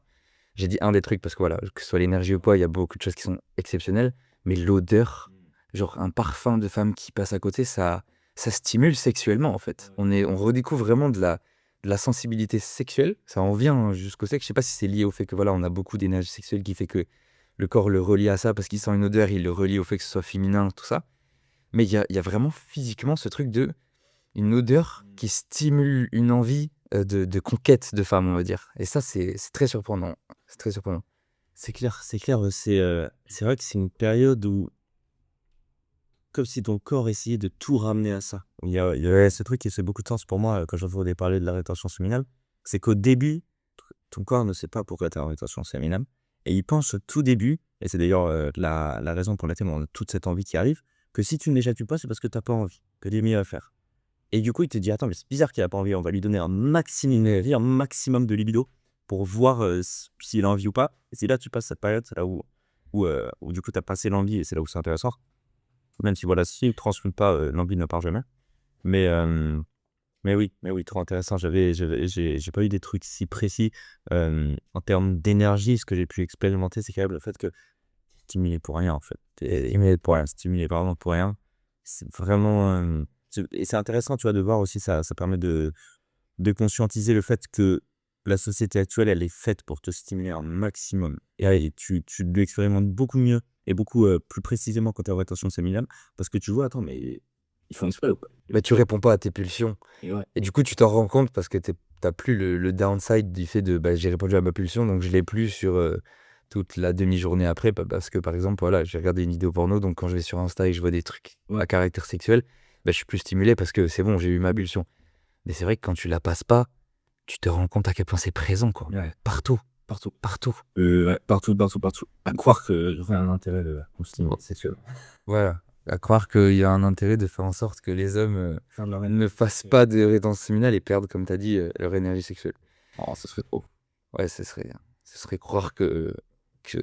j'ai dit un des trucs parce que voilà, que ce soit l'énergie ou quoi, il y a beaucoup de choses qui sont exceptionnelles, mais l'odeur, genre un parfum de femme qui passe à côté, ça stimule sexuellement en fait. On redécouvre vraiment de la sensibilité sexuelle, ça en vient jusqu'au sexe. Je sais pas si c'est lié au fait que voilà, on a beaucoup d'énergie sexuelle qui fait que le corps le relie à ça parce qu'il sent une odeur, il le relie au fait que ce soit féminin, tout ça. Mais il y a vraiment physiquement ce truc de une odeur qui stimule une envie de conquête de femme, on va dire. Et ça, c'est très surprenant. C'est très surprenant. C'est clair, c'est clair. C'est vrai que c'est une période où, comme si ton corps essayait de tout ramener à ça. Il y a ce truc qui fait beaucoup de sens pour moi quand j'entendais parler de la rétention séminale. C'est qu'au début, ton corps ne sait pas pourquoi tu es en rétention séminale. Et il pense au tout début, et c'est d'ailleurs la raison pour laquelle on a toute cette envie qui arrive, que si tu ne l'éjacules pas, c'est parce que tu n'as pas envie, que tu es mieux à faire. Et du coup, il te dit: «Attends, mais c'est bizarre qu'il a pas envie, on va lui donner un maximum d'énergie, un maximum de libido pour voir, s'il a envie ou pas». Et c'est là, tu passes cette période, c'est là où du coup, tu as passé l'envie et c'est là où c'est intéressant. Même si voilà, si tu transmutes pas, l'envie ne part jamais. Mais, mais oui, trop intéressant. J'ai pas eu des trucs si précis, en termes d'énergie. Ce que j'ai pu expérimenter, c'est quand même le fait que tu stimulé pour rien, en fait. Tu stimulé pour rien, stimulé vraiment pour rien. C'est vraiment, et c'est intéressant, tu vois, de voir aussi ça permet de conscientiser le fait que la société actuelle, elle est faite pour te stimuler un maximum. Et tu l'expérimentes beaucoup mieux et beaucoup, plus précisément quand tu es en rétention séminale parce que tu vois: «Attends, mais ils font exprès ou quoi?» Mais tu réponds pas à tes pulsions. Et ouais. Et du coup, tu t'en rends compte parce que t'as plus le downside du fait de bah, j'ai répondu à ma pulsion, donc je l'ai plus sur toute la demi-journée après. Parce que par exemple, voilà, j'ai regardé une vidéo porno, donc quand je vais sur Insta et que je vois des trucs à caractère sexuel, bah, je suis plus stimulé parce que c'est bon, j'ai eu ma pulsion. Mais c'est vrai que quand tu la passes pas, tu te rends compte à quel point c'est présent, quoi. Ouais. Partout, Partout. partout. Ouais, partout, partout, partout. À croire que j'aurais un intérêt de me stimuler sexuellement. Voilà. À croire qu'il y a un intérêt de faire en sorte que les hommes Faire de la ne fassent pas de rétention séminale et perdent, comme tu as dit, leur énergie sexuelle. Oh, ça serait trop. Ouais, ce serait croire qu'il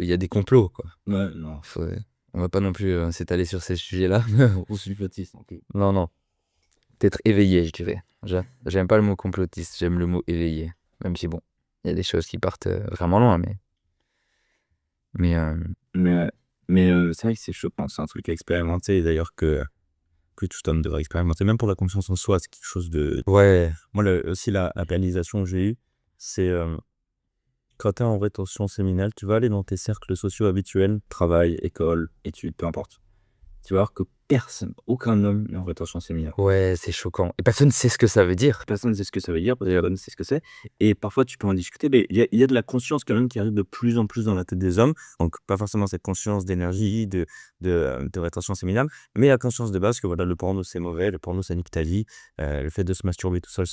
y a des complots, quoi. Ouais, non. Faudrait- On va pas non plus s'étaler sur ces sujets-là. On se complotiste. OK. Non, non. Peut-être éveillé, je dirais. J'aime pas le mot complotiste, j'aime le mot éveillé. Même si, bon, il y a des choses qui partent vraiment loin, mais Mais c'est vrai que c'est choquant, c'est un truc à expérimenter et d'ailleurs que tout homme devrait expérimenter. Même pour la confiance en soi, c'est quelque chose de ouais, moi aussi la réalisation que j'ai eue, c'est, quand tu es en rétention séminale, tu vas aller dans tes cercles sociaux habituels, travail, école, études, peu importe. tu vas voir que personne, aucun homme n'est en rétention séminale. Ouais, c'est choquant. Et personne ne sait ce que ça veut dire. Personne ne sait ce que ça veut dire, personne ne sait ce que c'est. Et parfois, tu peux en discuter, mais il y a de la conscience quand même qui arrive de plus en plus dans la tête des hommes. Donc, pas forcément cette conscience d'énergie, de rétention séminale, mais la conscience de base que voilà, le porno, c'est mauvais, le porno, ça nique ta vie, le fait de se masturber tout seul,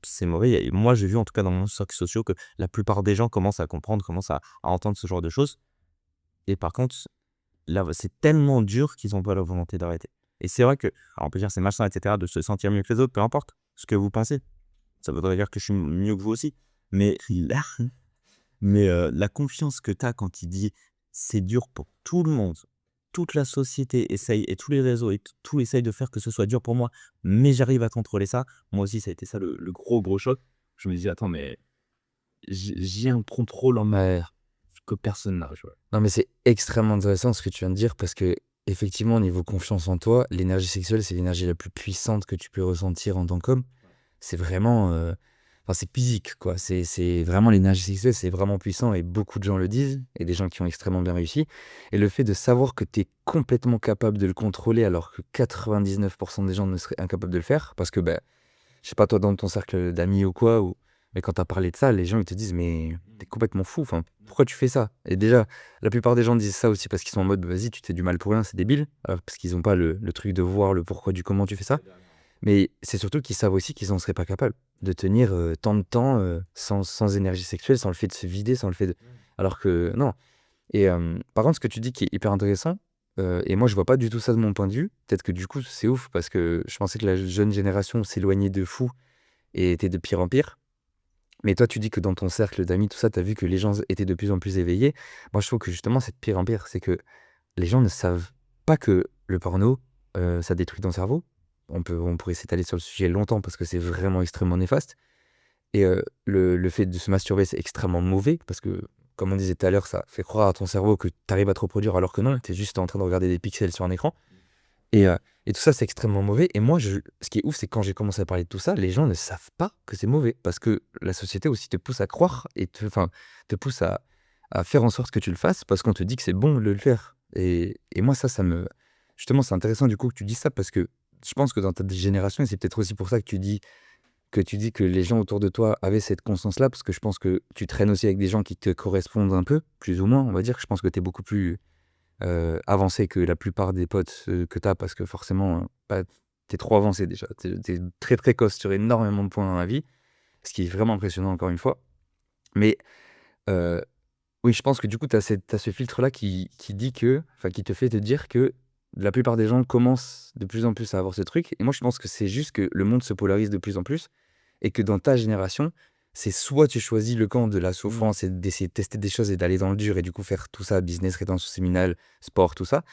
c'est mauvais. Et moi, j'ai vu en tout cas dans mon cercle social que la plupart des gens commencent à comprendre, commencent à entendre ce genre de choses. Et par contre, là, c'est tellement dur qu'ils n'ont pas la volonté d'arrêter. Et c'est vrai que, alors on peut dire c'est machin, etc., de se sentir mieux que les autres, peu importe ce que vous pensez. Ça voudrait dire que je suis mieux que vous aussi. Mais là, la confiance que tu as quand il dit c'est dur pour tout le monde, toute la société essaye et tous les réseaux et tout essayent de faire que ce soit dur pour moi, mais j'arrive à contrôler ça. Moi aussi, ça a été ça le gros choc. Je me dis, attends, mais j'ai un contrôle en mer que personne n'a. Non, mais c'est extrêmement intéressant ce que tu viens de dire parce que, effectivement, au niveau confiance en toi, l'énergie sexuelle, c'est l'énergie la plus puissante que tu peux ressentir en tant qu'homme. C'est vraiment. Enfin, c'est physique, quoi. C'est vraiment l'énergie sexuelle, c'est vraiment puissant et beaucoup de gens le disent et des gens qui ont extrêmement bien réussi. Et le fait de savoir que tu es complètement capable de le contrôler alors que 99% des gens ne seraient incapables de le faire parce que, ben, je sais pas, toi, dans ton cercle d'amis ou quoi, mais quand tu as parlé de ça, les gens, ils te disent, mais t'es complètement fou, enfin, pourquoi tu fais ça? Et déjà, la plupart des gens disent ça aussi parce qu'ils sont en mode, vas-y, tu te fais du mal pour rien, c'est débile, parce qu'ils n'ont pas le truc de voir le pourquoi du comment tu fais ça. Mais c'est surtout qu'ils savent aussi qu'ils n'en seraient pas capables de tenir tant de temps sans énergie sexuelle, sans le fait de se vider, sans le fait de. Alors que non. Et par contre, ce que tu dis qui est hyper intéressant, et moi je vois pas du tout ça de mon point de vue, peut-être que du coup c'est ouf parce que je pensais que la jeune génération s'éloignait de fou et était de pire en pire. Mais toi, tu dis que dans ton cercle d'amis, tout ça, tu as vu que les gens étaient de plus en plus éveillés. Moi, je trouve que justement, c'est de pire en pire. C'est que les gens ne savent pas que le porno, ça détruit ton cerveau. On pourrait s'étaler sur le sujet longtemps parce que c'est vraiment extrêmement néfaste. Et le fait de se masturber, c'est extrêmement mauvais parce que, comme on disait tout à l'heure, ça fait croire à ton cerveau que tu arrives à te reproduire alors que non, tu es juste en train de regarder des pixels sur un écran. Et, euh, et tout ça, c'est extrêmement mauvais. Et moi, ce qui est ouf, c'est que quand j'ai commencé à parler de tout ça, les gens ne savent pas que c'est mauvais. Parce que la société aussi te pousse à croire et enfin, te pousse à faire en sorte que tu le fasses parce qu'on te dit que c'est bon de le faire. Et moi, ça me. Justement, c'est intéressant du coup que tu dis ça parce que je pense que dans ta génération, et c'est peut-être aussi pour ça que tu dis que les gens autour de toi avaient cette conscience-là, parce que je pense que tu traînes aussi avec des gens qui te correspondent un peu, plus ou moins, on va dire. Je pense que tu es beaucoup plus avancé que la plupart des potes que tu as parce que forcément, bah, tu es trop avancé déjà. Tu es très précoce sur énormément de points dans la vie, ce qui est vraiment impressionnant encore une fois. Mais euh, oui, je pense que du coup, tu as ce filtre-là qui dit que, enfin, qui te fait te dire que la plupart des gens commencent de plus en plus à avoir ce truc. Et moi, je pense que c'est juste que le monde se polarise de plus en plus et que dans ta génération, c'est soit tu choisis le camp de la souffrance et d'essayer de tester des choses et d'aller dans le dur et du coup faire tout ça, business, rétention séminale, sport, tout ça,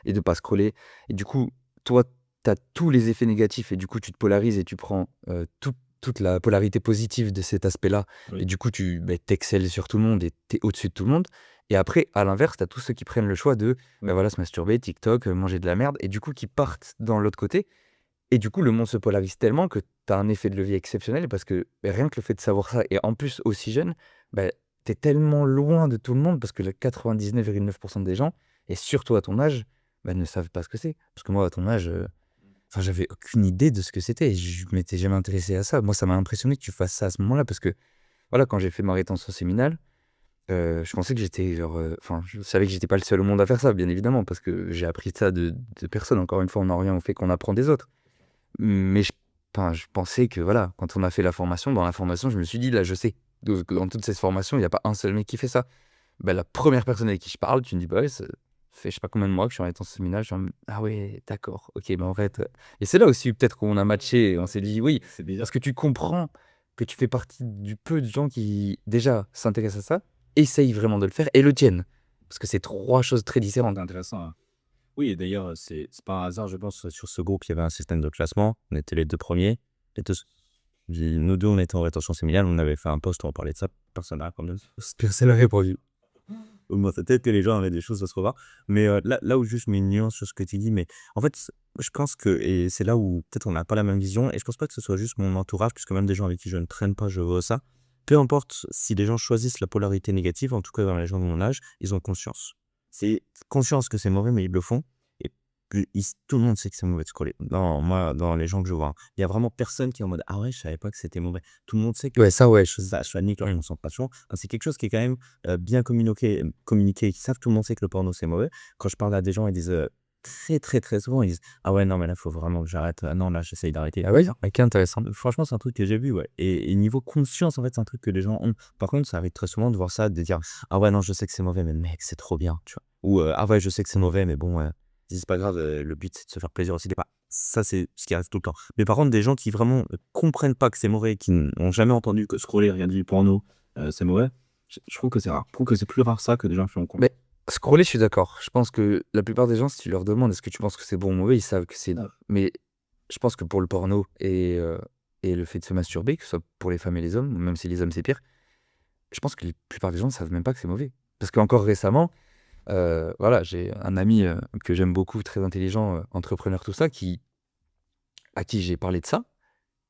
et de pas scroller. Et du coup, toi, tu as tous les effets négatifs et du coup, tu te polarises et tu prends toute la polarité positive de cet aspect-là. Et Oui. du coup, tu t'excelles sur tout le monde et tu es au-dessus de tout le monde. Et après, à l'inverse, tu as tous ceux qui prennent le choix de Ouais. voilà, se masturber, TikTok, manger de la merde, et du coup, qui partent dans l'autre côté. Et du coup, le monde se polarise tellement que tu as un effet de levier exceptionnel parce que rien que le fait de savoir ça, et en plus aussi jeune, bah, tu es tellement loin de tout le monde parce que le 99,9% des gens, et surtout à ton âge, bah, ne savent pas ce que c'est. Parce que moi, à ton âge, enfin, j'avais aucune idée de ce que c'était et je m'étais jamais intéressé à ça. Moi, ça m'a impressionné que tu fasses ça à ce moment-là parce que, voilà, quand j'ai fait ma rétention séminale, je pensais que j'étais genre, enfin, je savais que j'étais pas le seul au monde à faire ça, bien évidemment, parce que j'ai appris ça de personnes. Encore une fois, on n'en revient au fait qu'on apprend des autres. Mais enfin, je pensais que voilà, quand on a fait la formation, dans la formation, je me suis dit, là, je sais. Donc, dans toute cette formation, il n'y a pas un seul mec qui fait ça. Bah, la première personne avec qui je parle, tu me dis, bah ouais, ça fait je sais pas combien de mois que je suis en ce séminaire. Je suis en mode, ah ouais, d'accord, ok, bah en fait. Et c'est là aussi peut-être qu'on a matché et on s'est dit, oui, C'est bizarre. parce que tu comprends que tu fais partie du peu de gens qui, déjà, s'intéressent à ça, essayent vraiment de le faire et le tiennent. Parce que c'est trois choses très différentes. C'est intéressant, hein. Oui, et d'ailleurs, c'est pas un hasard, je pense, sur ce groupe, il y avait un système de classement. On était les deux premiers. Les deux- nous deux, on était en rétention séminale. On avait fait un post où on parlait de ça. Personne n'a répondu. Personne n'a répondu. Bon, peut-être que les gens avaient des choses à se revoir. Mais là où juste je mets une nuance sur ce que tu dis, mais en fait, je pense que, et c'est là où peut-être on n'a pas la même vision, et je pense pas que ce soit juste mon entourage, puisque même des gens avec qui je ne traîne pas, je vois ça. Peu importe si les gens choisissent la polarité négative, en tout cas dans les gens de mon âge, ils ont conscience. C'est conscience que c'est mauvais, mais ils le font. Et Tout le monde sait que c'est mauvais de scroller. Dans les gens que je vois, hein. Il y a vraiment personne qui est en mode ah ouais, je savais pas que c'était mauvais. Tout le monde sait que Ouais, ça, ouais. ça nique leur concentration. C'est quelque chose qui est quand même bien communiqué. Ils savent, tout le monde sait que le porno c'est mauvais. Quand je parle à des gens, ils disent très très très souvent, ils disent ah ouais, non, mais là, faut vraiment que j'arrête. Ah non, là, j'essaye d'arrêter. Ah ouais, ok, intéressant. Franchement, c'est un truc que j'ai vu, ouais. Et niveau conscience, en fait, c'est un truc que les gens ont. Par contre, ça arrive très souvent de voir ça, de dire ah ouais, non, je sais que c'est mauvais, mais mec, c'est trop bien, tu vois. Ou ah ouais, je sais que c'est mauvais, mais bon, c'est pas grave, le but c'est de se faire plaisir aussi. Ça, c'est ce qui arrive tout le temps. Mais par contre, des gens qui vraiment comprennent pas que c'est mauvais, qui n'ont jamais entendu que scroller, regarder du porno, c'est mauvais, je trouve que c'est rare. Je trouve que c'est plus rare ça que des gens qui ont compris. Mais scroller, je suis d'accord. Je pense que la plupart des gens, si tu leur demandes est-ce que tu penses que c'est bon ou mauvais, ils savent que c'est. Ah. Mais je pense que pour le porno et le fait de se masturber, que ce soit pour les femmes et les hommes, même si les hommes c'est pire, je pense que la plupart des gens ne savent même pas que c'est mauvais. Parce qu'encore récemment, voilà, j'ai un ami que j'aime beaucoup, très intelligent, entrepreneur, tout ça, à qui j'ai parlé de ça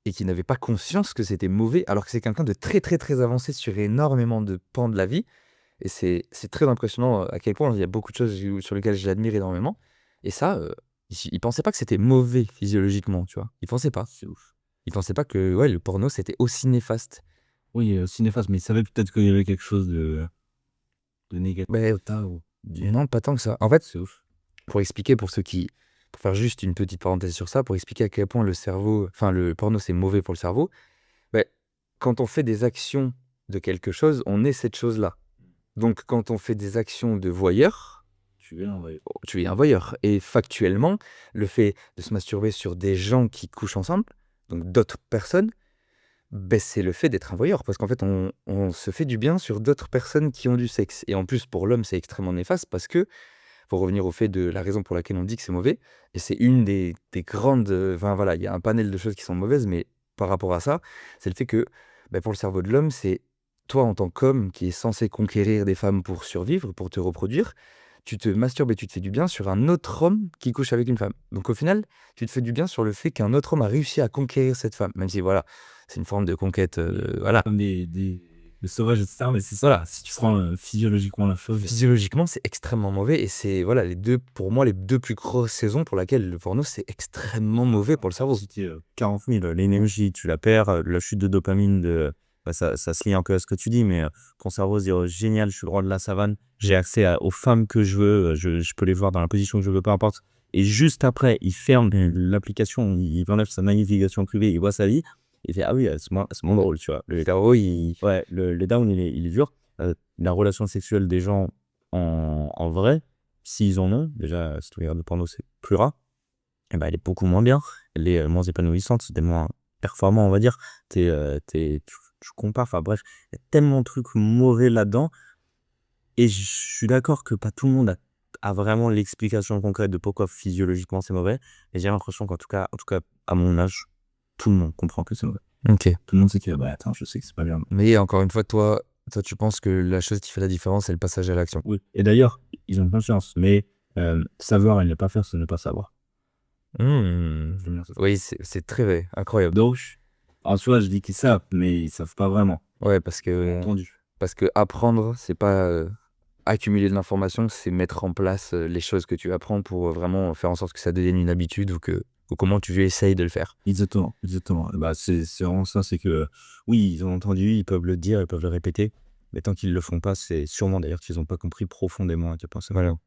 et qui n'avait pas conscience que c'était mauvais, alors que c'est quelqu'un de très très très avancé sur énormément de pans de la vie. Et c'est très impressionnant à quel point il y a beaucoup de choses sur lesquelles je l'admire énormément. Et ça, il pensait pas que c'était mauvais physiologiquement, tu vois. Il pensait pas. C'est ouf. Il pensait pas que ouais, le porno c'était aussi néfaste. Oui, cinéphase, mais il savait peut-être qu'il y avait quelque chose de négatif. Mais non, pas tant que ça. En fait, C'est ouf. pour expliquer pour faire juste une petite parenthèse sur ça, pour expliquer à quel point le porno c'est mauvais pour le cerveau, ben, quand on fait des actions de quelque chose, on est cette chose-là. Donc quand on fait des actions de voyeur, Tu es un voyeur. tu es un voyeur. Et factuellement, le fait de se masturber sur des gens qui couchent ensemble, donc d'autres personnes, ben, c'est le fait d'être un voyeur. Parce qu'en fait, on se fait du bien sur d'autres personnes qui ont du sexe. Et en plus, pour l'homme, c'est extrêmement néfaste parce que, pour revenir au fait de la raison pour laquelle on dit que c'est mauvais, et c'est une des grandes. Enfin voilà, il y a un panel de choses qui sont mauvaises, mais par rapport à ça, c'est le fait que ben, pour le cerveau de l'homme, c'est toi en tant qu'homme qui est censé conquérir des femmes pour survivre, pour te reproduire, tu te masturbes et tu te fais du bien sur un autre homme qui couche avec une femme. Donc au final, tu te fais du bien sur le fait qu'un autre homme a réussi à conquérir cette femme, même si voilà, c'est une forme de conquête, voilà. Comme des sauvages, etc. Mais c'est ça, là. Si tu prends physiologiquement la chose. Physiologiquement, c'est extrêmement mauvais et c'est voilà pour moi les deux plus grosses saisons pour lesquelles le porno c'est extrêmement mauvais pour le cerveau. C'était 40 000, l'énergie, tu la perds, la chute de dopamine, ça se lie un peu à ce que tu dis, mais ton cerveau se dit oh, génial, je suis le roi de la savane, j'ai accès aux femmes que je veux, je peux les voir dans la position que je veux, peu importe. Et juste après, il ferme l'application, il enlève sa navigation privée, il voit sa vie, il fait ah oui, c'est mon drôle, tu vois. Le cerveau, Ouais, le down, il est dur. La relation sexuelle des gens en vrai, s'ils en ont, déjà, si tu regardes le porno, c'est plus rare, et ben, elle est beaucoup moins bien. Elle est moins épanouissante, c'est moins performant, on va dire. Tu compares, enfin bref, il y a tellement de trucs mauvais là-dedans. Et je suis d'accord que pas tout le monde a vraiment l'explication concrète de pourquoi physiologiquement c'est mauvais. Et j'ai l'impression qu'en tout cas, à mon âge, tout le monde comprend que c'est mauvais. Ok. Tout le monde sait que, bah attends, je sais que c'est pas bien. Mais encore une fois, toi, tu penses que la chose qui fait la différence, c'est le passage à l'action. Oui. Et d'ailleurs, ils ont plein de chance. Mais savoir et ne pas faire, c'est ne pas savoir. Oui, c'est très incroyable. Donc, en soi, je dis qu'ils savent, mais ils savent pas vraiment. Ouais, parce que apprendre, c'est pas accumuler de l'information, c'est mettre en place les choses que tu apprends pour vraiment faire en sorte que ça devienne une habitude ou comment tu essayes de le faire. Exactement. Bah, c'est vraiment ça, c'est que oui, ils ont entendu, ils peuvent le dire, ils peuvent le répéter, mais tant qu'ils le font pas, c'est sûrement d'ailleurs qu'ils n'ont pas compris profondément à quel point c'est Voilà.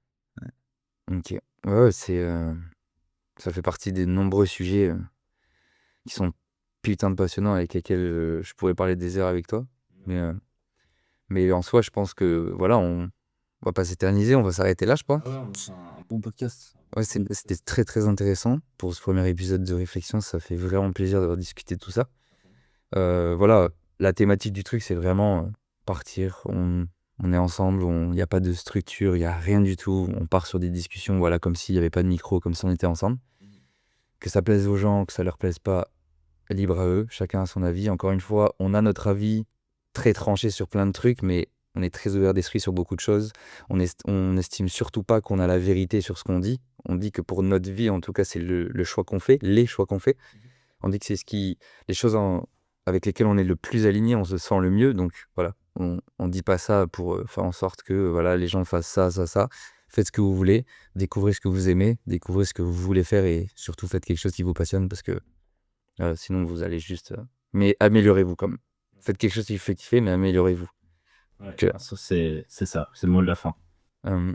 Ouais. Ok. Ouais, ça fait partie des nombreux sujets qui sont putain de passionnants avec lesquels je pourrais parler des heures avec toi. Mais en soi, je pense que voilà, on va pas s'éterniser, on va s'arrêter là, je pense. Ah ouais, c'est un bon podcast. Ouais, c'était très très intéressant pour ce premier épisode de réflexion. Ça fait vraiment plaisir d'avoir discuté de tout ça. Voilà, la thématique du truc, c'est vraiment partir. On est ensemble, il n'y a pas de structure, il n'y a rien du tout. On part sur des discussions, voilà, comme s'il n'y avait pas de micro, comme si on était ensemble. Que ça plaise aux gens, que ça leur plaise pas, libre à eux. Chacun a son avis. Encore une fois, on a notre avis très tranché sur plein de trucs, mais on est très ouvert d'esprit sur beaucoup de choses. On estime surtout pas qu'on a la vérité sur ce qu'on dit. On dit que pour notre vie, en tout cas, c'est le choix qu'on fait, les choix qu'on fait. On dit que c'est les choses avec lesquelles on est le plus aligné, on se sent le mieux. Donc voilà, on dit pas ça pour faire en sorte que voilà, les gens fassent ça, ça, ça. faites ce que vous voulez, découvrez ce que vous aimez, découvrez ce que vous voulez faire et surtout faites quelque chose qui vous passionne parce que sinon vous allez juste... mais améliorez-vous quand même. Faites quelque chose qui vous fait kiffer, mais améliorez-vous. Ouais, Que- ça, c'est ça, c'est le mot de la fin. Euh,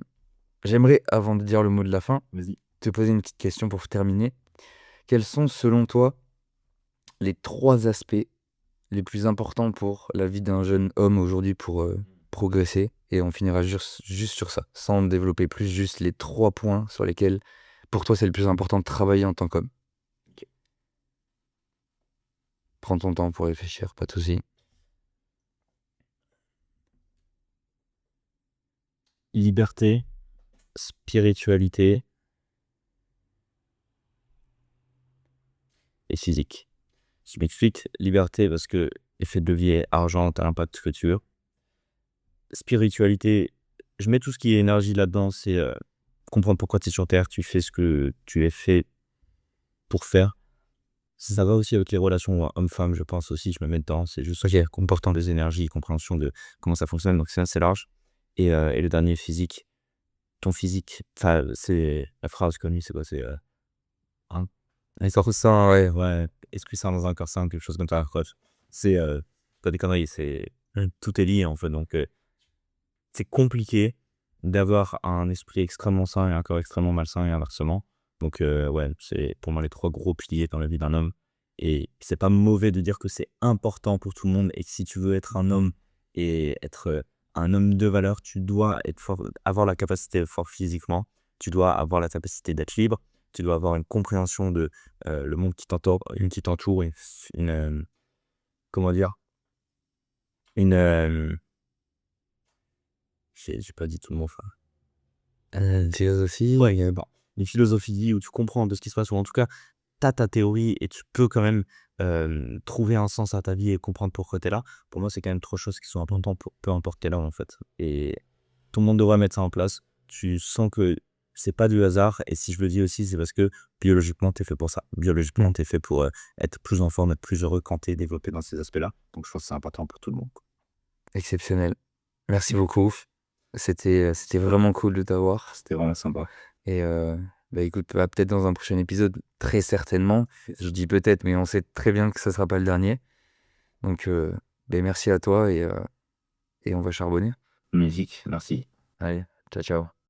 J'aimerais, avant de dire le mot de la fin, Vas-y. te poser une petite question pour terminer. Quels sont, selon toi, les 3 aspects les plus importants pour la vie d'un jeune homme aujourd'hui pour progresser? Et on finira juste sur ça, sans développer plus, juste les 3 points sur lesquels, pour toi, c'est le plus important de travailler en tant qu'homme. Ok. Prends ton temps pour réfléchir, pas de soucis. Liberté, spiritualité et physique. Je m'explique. Liberté parce que effet de levier, argent, t'as l'impact que tu veux. Spiritualité, je mets tout ce qui est énergie là-dedans, c'est comprendre pourquoi tu es sur Terre, tu fais ce que tu es fait pour faire. Ça va aussi avec les relations homme-femme, je pense aussi, je me mets dedans. C'est juste comportant des énergies, compréhension de comment ça fonctionne, donc c'est assez large. Et le dernier, physique. Ton physique, enfin, c'est la phrase connue, c'est quoi? C'est un corps sain, ouais, esprit sain dans un corps sain, quelque chose comme ça. Bref, c'est pas des conneries, tout est lié en fait. Donc, c'est compliqué d'avoir un esprit extrêmement sain et un corps extrêmement malsain et inversement. Donc, ouais, c'est pour moi les 3 gros piliers dans la vie d'un homme. Et c'est pas mauvais de dire que c'est important pour tout le monde et que si tu veux être un homme et être un homme de valeur, tu dois être fort, avoir la capacité d'être fort physiquement, tu dois avoir la capacité d'être libre, tu dois avoir une compréhension de le monde qui t'entoure, comment dire, une j'ai pas dit tout le mot, enfin, Philosophie. ouais, bon, une philosophie où tu comprends de ce qui se passe, ou en tout cas, tu as ta théorie et tu peux quand même trouver un sens à ta vie et comprendre pourquoi tu es là. Pour moi, c'est quand même 3 choses qui sont importantes pour peu importe quel âge, en fait. Et tout le monde devrait mettre ça en place. Tu sens que c'est pas du hasard. Et si je le dis aussi, c'est parce que biologiquement, tu es fait pour ça. Biologiquement, tu es fait pour être plus en forme, être plus heureux quand tu es développé dans ces aspects-là. Donc, je pense que c'est important pour tout le monde, quoi. Exceptionnel. Merci beaucoup. C'était vraiment cool de t'avoir. C'était vraiment sympa. Et bah écoute, peut-être dans un prochain épisode, très certainement. Je dis peut-être, mais on sait très bien que ça sera pas le dernier. Donc bah, merci à toi et on va charbonner. Musique, merci. Allez, ciao ciao.